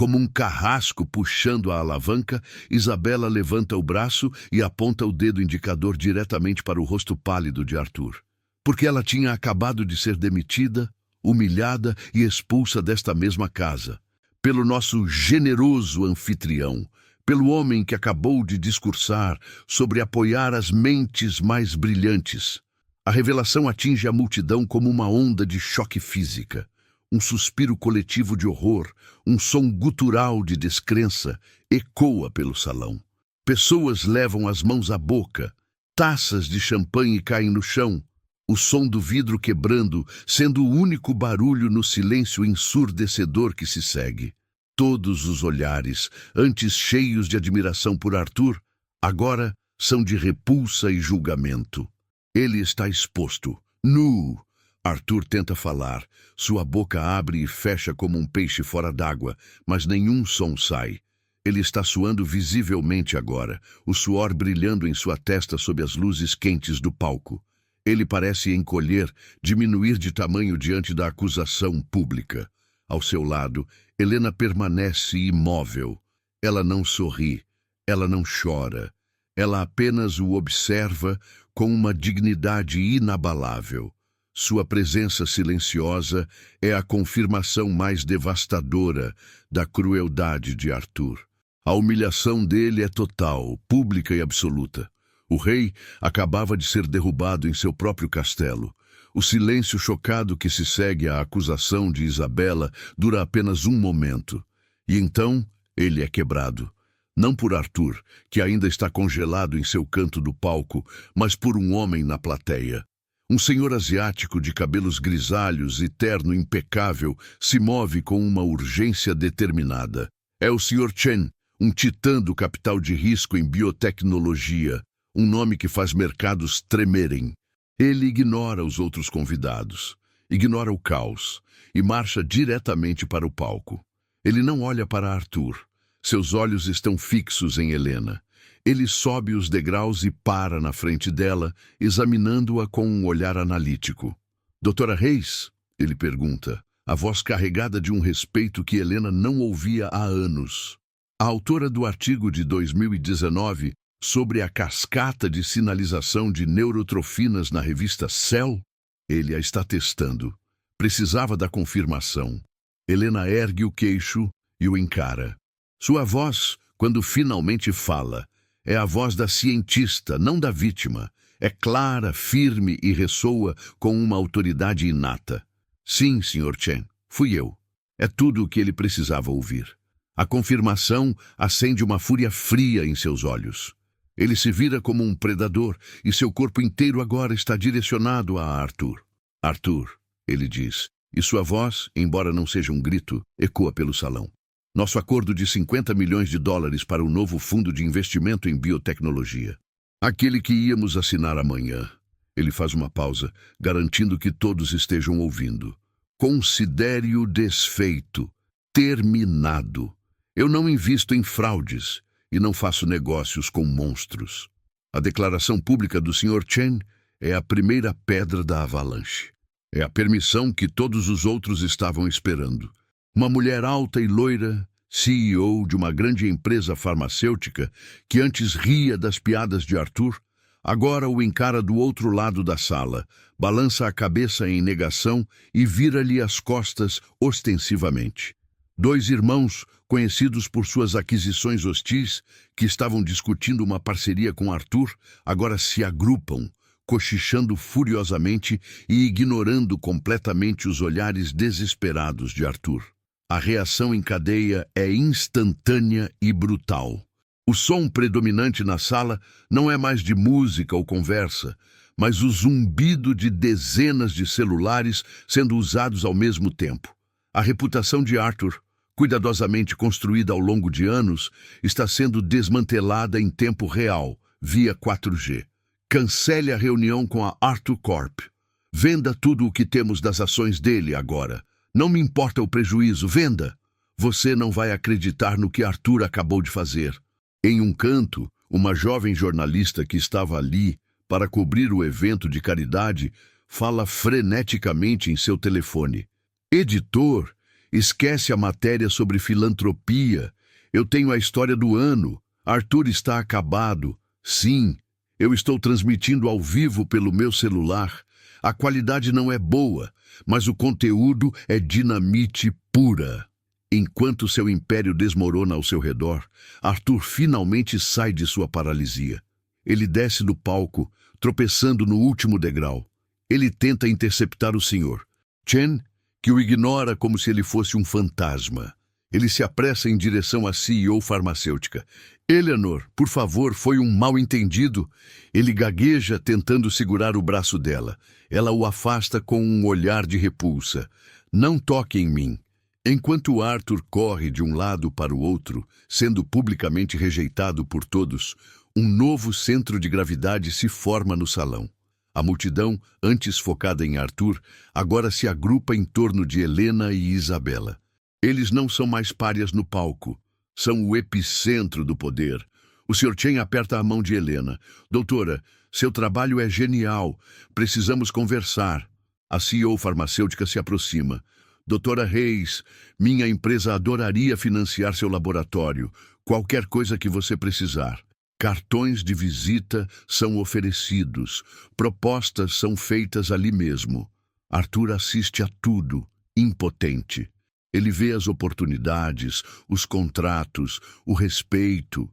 como um carrasco puxando a alavanca, Isabela levanta o braço e aponta o dedo indicador diretamente para o rosto pálido de Arthur. Porque ela tinha acabado de ser demitida, humilhada e expulsa desta mesma casa, pelo nosso generoso anfitrião, pelo homem que acabou de discursar sobre apoiar as mentes mais brilhantes. A revelação atinge a multidão como uma onda de choque física, um suspiro coletivo de horror, um som gutural de descrença ecoa pelo salão. Pessoas levam as mãos à boca, taças de champanhe caem no chão, o som do vidro quebrando sendo o único barulho no silêncio ensurdecedor que se segue. Todos os olhares, antes cheios de admiração por Arthur, agora são de repulsa e julgamento. Ele está exposto, nu. Arthur tenta falar, sua boca abre e fecha como um peixe fora d'água, mas nenhum som sai. Ele está suando visivelmente agora, o suor brilhando em sua testa sob as luzes quentes do palco. Ele parece encolher, diminuir de tamanho diante da acusação pública. Ao seu lado, Helena permanece imóvel. Ela não sorri, ela não chora. Ela apenas o observa com uma dignidade inabalável. Sua presença silenciosa é a confirmação mais devastadora da crueldade de Arthur. A humilhação dele é total, pública e absoluta. O rei acabava de ser derrubado em seu próprio castelo. O silêncio chocado que se segue à acusação de Isabela dura apenas um momento. E então ele é quebrado. Não por Arthur, que ainda está congelado em seu canto do palco, mas por um homem na plateia. Um senhor asiático de cabelos grisalhos e terno impecável se move com uma urgência determinada. É o Sr. Chen, um titã do capital de risco em biotecnologia, um nome que faz mercados tremerem. Ele ignora os outros convidados, ignora o caos e marcha diretamente para o palco. Ele não olha para Arthur. Seus olhos estão fixos em Helena. Ele sobe os degraus e para na frente dela, examinando-a com um olhar analítico. Doutora Reis? Ele pergunta, a voz carregada de um respeito que Helena não ouvia há anos. A autora do artigo de 2019 sobre a cascata de sinalização de neurotrofinas na revista Cell? Ele a está testando. Precisava da confirmação. Helena ergue o queixo e o encara. Sua voz, quando finalmente fala, é a voz da cientista, não da vítima. É clara, firme e ressoa com uma autoridade inata. Sim, Sr. Chen, fui eu. É tudo o que ele precisava ouvir. A confirmação acende uma fúria fria em seus olhos. Ele se vira como um predador e seu corpo inteiro agora está direcionado a Arthur. Arthur, ele diz, e sua voz, embora não seja um grito, ecoa pelo salão. Nosso acordo de 50 milhões de dólares para o novo fundo de investimento em biotecnologia. Aquele que íamos assinar amanhã. Ele faz uma pausa, garantindo que todos estejam ouvindo. Considere-o desfeito, terminado. Eu não invisto em fraudes e não faço negócios com monstros. A declaração pública do Sr. Chen é a primeira pedra da avalanche. É a permissão que todos os outros estavam esperando. Uma mulher alta e loira, CEO de uma grande empresa farmacêutica, que antes ria das piadas de Arthur, agora o encara do outro lado da sala, balança a cabeça em negação e vira-lhe as costas ostensivamente. Dois irmãos, conhecidos por suas aquisições hostis, que estavam discutindo uma parceria com Arthur, agora se agrupam, cochichando furiosamente e ignorando completamente os olhares desesperados de Arthur. A reação em cadeia é instantânea e brutal. O som predominante na sala não é mais de música ou conversa, mas o zumbido de dezenas de celulares sendo usados ao mesmo tempo. A reputação de Arthur, cuidadosamente construída ao longo de anos, está sendo desmantelada em tempo real, via 4G. Cancele a reunião com a Arthur Corp. Venda tudo o que temos das ações dele agora. Não me importa o prejuízo, venda. Você não vai acreditar no que Arthur acabou de fazer. Em um canto, uma jovem jornalista que estava ali, para cobrir o evento de caridade, fala freneticamente em seu telefone. Editor, esquece a matéria sobre filantropia. Eu tenho a história do ano. Arthur está acabado. Sim, eu estou transmitindo ao vivo pelo meu celular. A qualidade não é boa, mas o conteúdo é dinamite pura. Enquanto seu império desmorona ao seu redor, Arthur finalmente sai de sua paralisia. Ele desce do palco, tropeçando no último degrau. Ele tenta interceptar o Sr. Chen, que o ignora como se ele fosse um fantasma. Ele se apressa em direção à CEO farmacêutica. Eleanor, por favor, foi um mal-entendido. Ele gagueja tentando segurar o braço dela. Ela o afasta com um olhar de repulsa. Não toque em mim. Enquanto Arthur corre de um lado para o outro, sendo publicamente rejeitado por todos, um novo centro de gravidade se forma no salão. A multidão, antes focada em Arthur, agora se agrupa em torno de Helena e Isabela. Eles não são mais párias no palco. São o epicentro do poder. O Sr. Chen aperta a mão de Helena. Doutora, seu trabalho é genial. Precisamos conversar. A CEO farmacêutica se aproxima. Doutora Reis, minha empresa adoraria financiar seu laboratório. Qualquer coisa que você precisar. Cartões de visita são oferecidos. Propostas são feitas ali mesmo. Arthur assiste a tudo, impotente. Ele vê as oportunidades, os contratos, o respeito,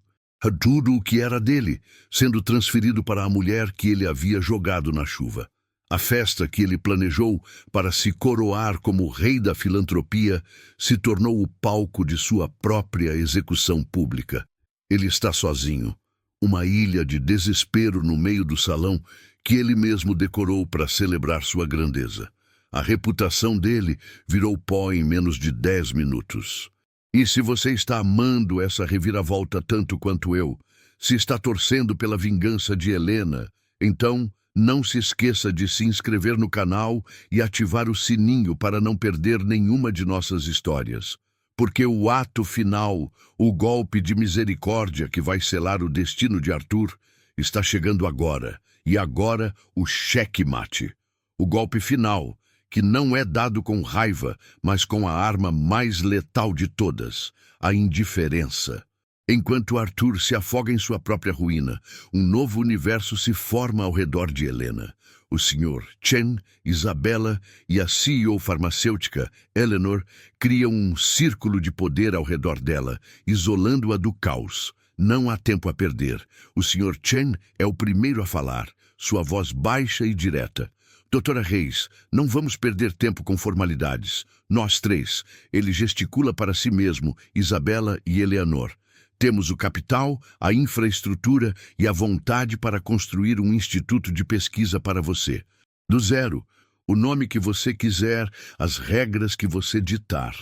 tudo o que era dele, sendo transferido para a mulher que ele havia jogado na chuva. A festa que ele planejou para se coroar como rei da filantropia se tornou o palco de sua própria execução pública. Ele está sozinho, uma ilha de desespero no meio do salão que ele mesmo decorou para celebrar sua grandeza. A reputação dele virou pó em menos de 10 minutos. E se você está amando essa reviravolta tanto quanto eu, se está torcendo pela vingança de Helena, então não se esqueça de se inscrever no canal e ativar o sininho para não perder nenhuma de nossas histórias. Porque o ato final, o golpe de misericórdia que vai selar o destino de Arthur, está chegando agora. E agora o checkmate. O golpe final, que não é dado com raiva, mas com a arma mais letal de todas, a indiferença. Enquanto Arthur se afoga em sua própria ruína, um novo universo se forma ao redor de Helena. O Sr. Chen, Isabela e a CEO farmacêutica, Eleanor, criam um círculo de poder ao redor dela, isolando-a do caos. Não há tempo a perder. O Sr. Chen é o primeiro a falar, sua voz baixa e direta. Doutora Reis, não vamos perder tempo com formalidades. Nós três. Ele gesticula para si mesmo, Isabela e Eleanor. Temos o capital, a infraestrutura e a vontade para construir um instituto de pesquisa para você. Do zero, o nome que você quiser, as regras que você ditar.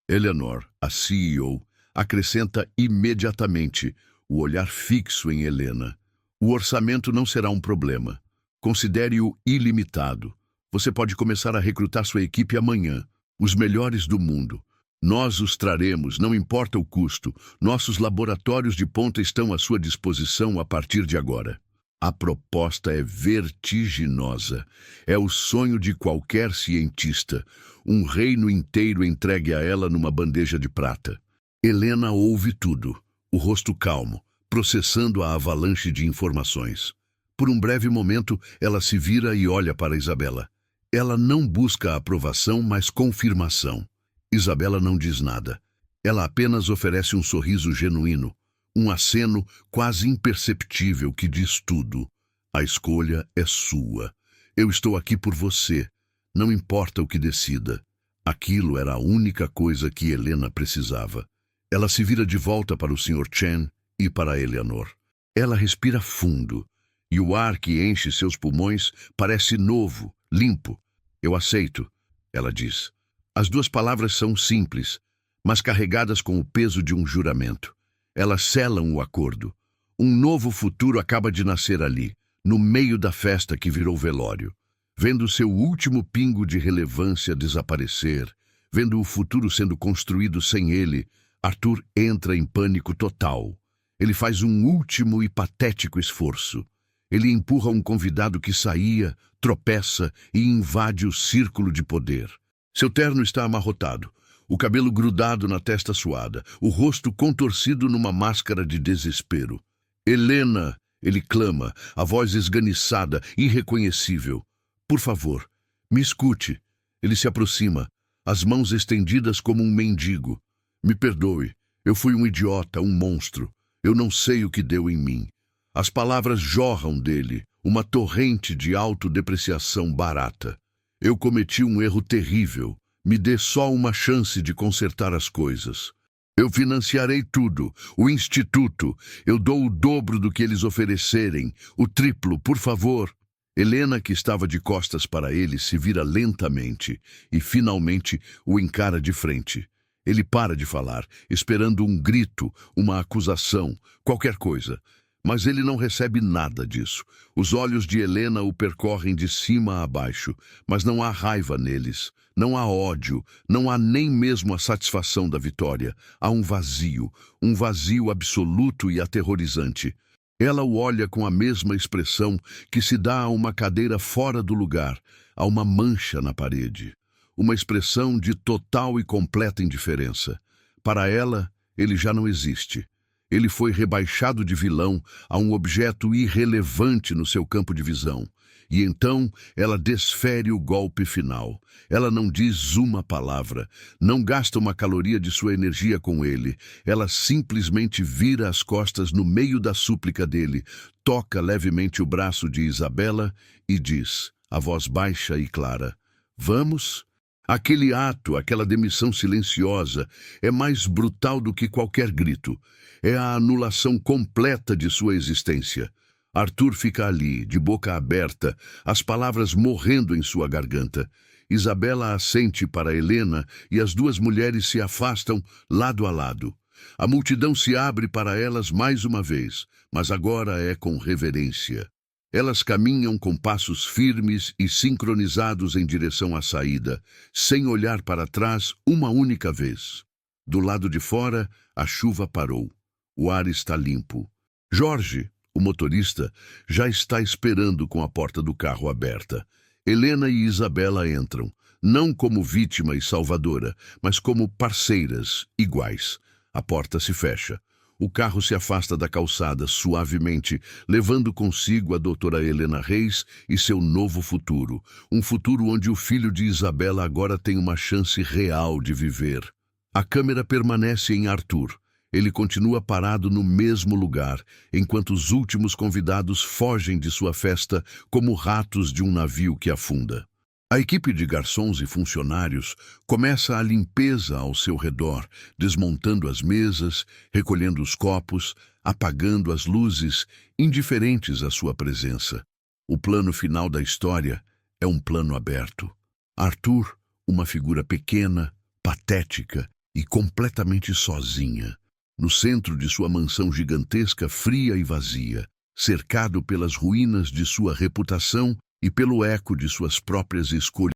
Eleanor, a CEO, acrescenta imediatamente, o olhar fixo em Helena. O orçamento não será um problema. Considere-o ilimitado. Você pode começar a recrutar sua equipe amanhã, os melhores do mundo. Nós os traremos, não importa o custo. Nossos laboratórios de ponta estão à sua disposição a partir de agora. A proposta é vertiginosa. É o sonho de qualquer cientista. Um reino inteiro entregue a ela numa bandeja de prata. Helena ouve tudo, o rosto calmo, processando a avalanche de informações. Por um breve momento, ela se vira e olha para Isabela. Ela não busca aprovação, mas confirmação. Isabela não diz nada. Ela apenas oferece um sorriso genuíno, um aceno quase imperceptível que diz tudo. A escolha é sua. Eu estou aqui por você. Não importa o que decida. Aquilo era a única coisa que Helena precisava. Ela se vira de volta para o Sr. Chen e para Eleanor. Ela respira fundo, e o ar que enche seus pulmões parece novo, limpo. Eu aceito, ela diz. As duas palavras são simples, mas carregadas com o peso de um juramento. Elas selam o acordo. Um novo futuro acaba de nascer ali, no meio da festa que virou velório. Vendo seu último pingo de relevância desaparecer, vendo o futuro sendo construído sem ele, Arthur entra em pânico total. Ele faz um último e patético esforço. Ele empurra um convidado que saía, tropeça e invade o círculo de poder. Seu terno está amarrotado, o cabelo grudado na testa suada, o rosto contorcido numa máscara de desespero. Helena, ele clama, a voz esganiçada, irreconhecível. Por favor, me escute. Ele se aproxima, as mãos estendidas como um mendigo. Me perdoe, eu fui um idiota, um monstro. Eu não sei o que deu em mim. As palavras jorram dele, uma torrente de autodepreciação barata. Eu cometi um erro terrível. Me dê só uma chance de consertar as coisas. Eu financiarei tudo, o instituto. Eu dou o dobro do que eles oferecerem, o triplo, por favor. Helena, que estava de costas para ele, se vira lentamente e, finalmente, o encara de frente. Ele para de falar, esperando um grito, uma acusação, qualquer coisa. Mas ele não recebe nada disso. Os olhos de Helena o percorrem de cima a baixo, mas não há raiva neles, não há ódio, não há nem mesmo a satisfação da vitória. Há um vazio absoluto e aterrorizante. Ela o olha com a mesma expressão que se dá a uma cadeira fora do lugar, a uma mancha na parede. Uma expressão de total e completa indiferença. Para ela, ele já não existe. Ele foi rebaixado de vilão a um objeto irrelevante no seu campo de visão. E então ela desfere o golpe final. Ela não diz uma palavra, não gasta uma caloria de sua energia com ele. Ela simplesmente vira as costas no meio da súplica dele, toca levemente o braço de Isabela e diz, a voz baixa e clara, vamos? Aquele ato, aquela demissão silenciosa, é mais brutal do que qualquer grito. É a anulação completa de sua existência. Arthur fica ali, de boca aberta, as palavras morrendo em sua garganta. Isabela assente para Helena e as duas mulheres se afastam lado a lado. A multidão se abre para elas mais uma vez, mas agora é com reverência. Elas caminham com passos firmes e sincronizados em direção à saída, sem olhar para trás uma única vez. Do lado de fora, a chuva parou. O ar está limpo. Jorge, o motorista, já está esperando com a porta do carro aberta. Helena e Isabela entram, não como vítima e salvadora, mas como parceiras, iguais. A porta se fecha. O carro se afasta da calçada suavemente, levando consigo a doutora Helena Reis e seu novo futuro. Um futuro onde o filho de Isabela agora tem uma chance real de viver. A câmera permanece em Arthur. Ele continua parado no mesmo lugar, enquanto os últimos convidados fogem de sua festa como ratos de um navio que afunda. A equipe de garçons e funcionários começa a limpeza ao seu redor, desmontando as mesas, recolhendo os copos, apagando as luzes, indiferentes à sua presença. O plano final da história é um plano aberto. Arthur, uma figura pequena, patética e completamente sozinha, no centro de sua mansão gigantesca, fria e vazia, cercado pelas ruínas de sua reputação e pelo eco de suas próprias escolhas.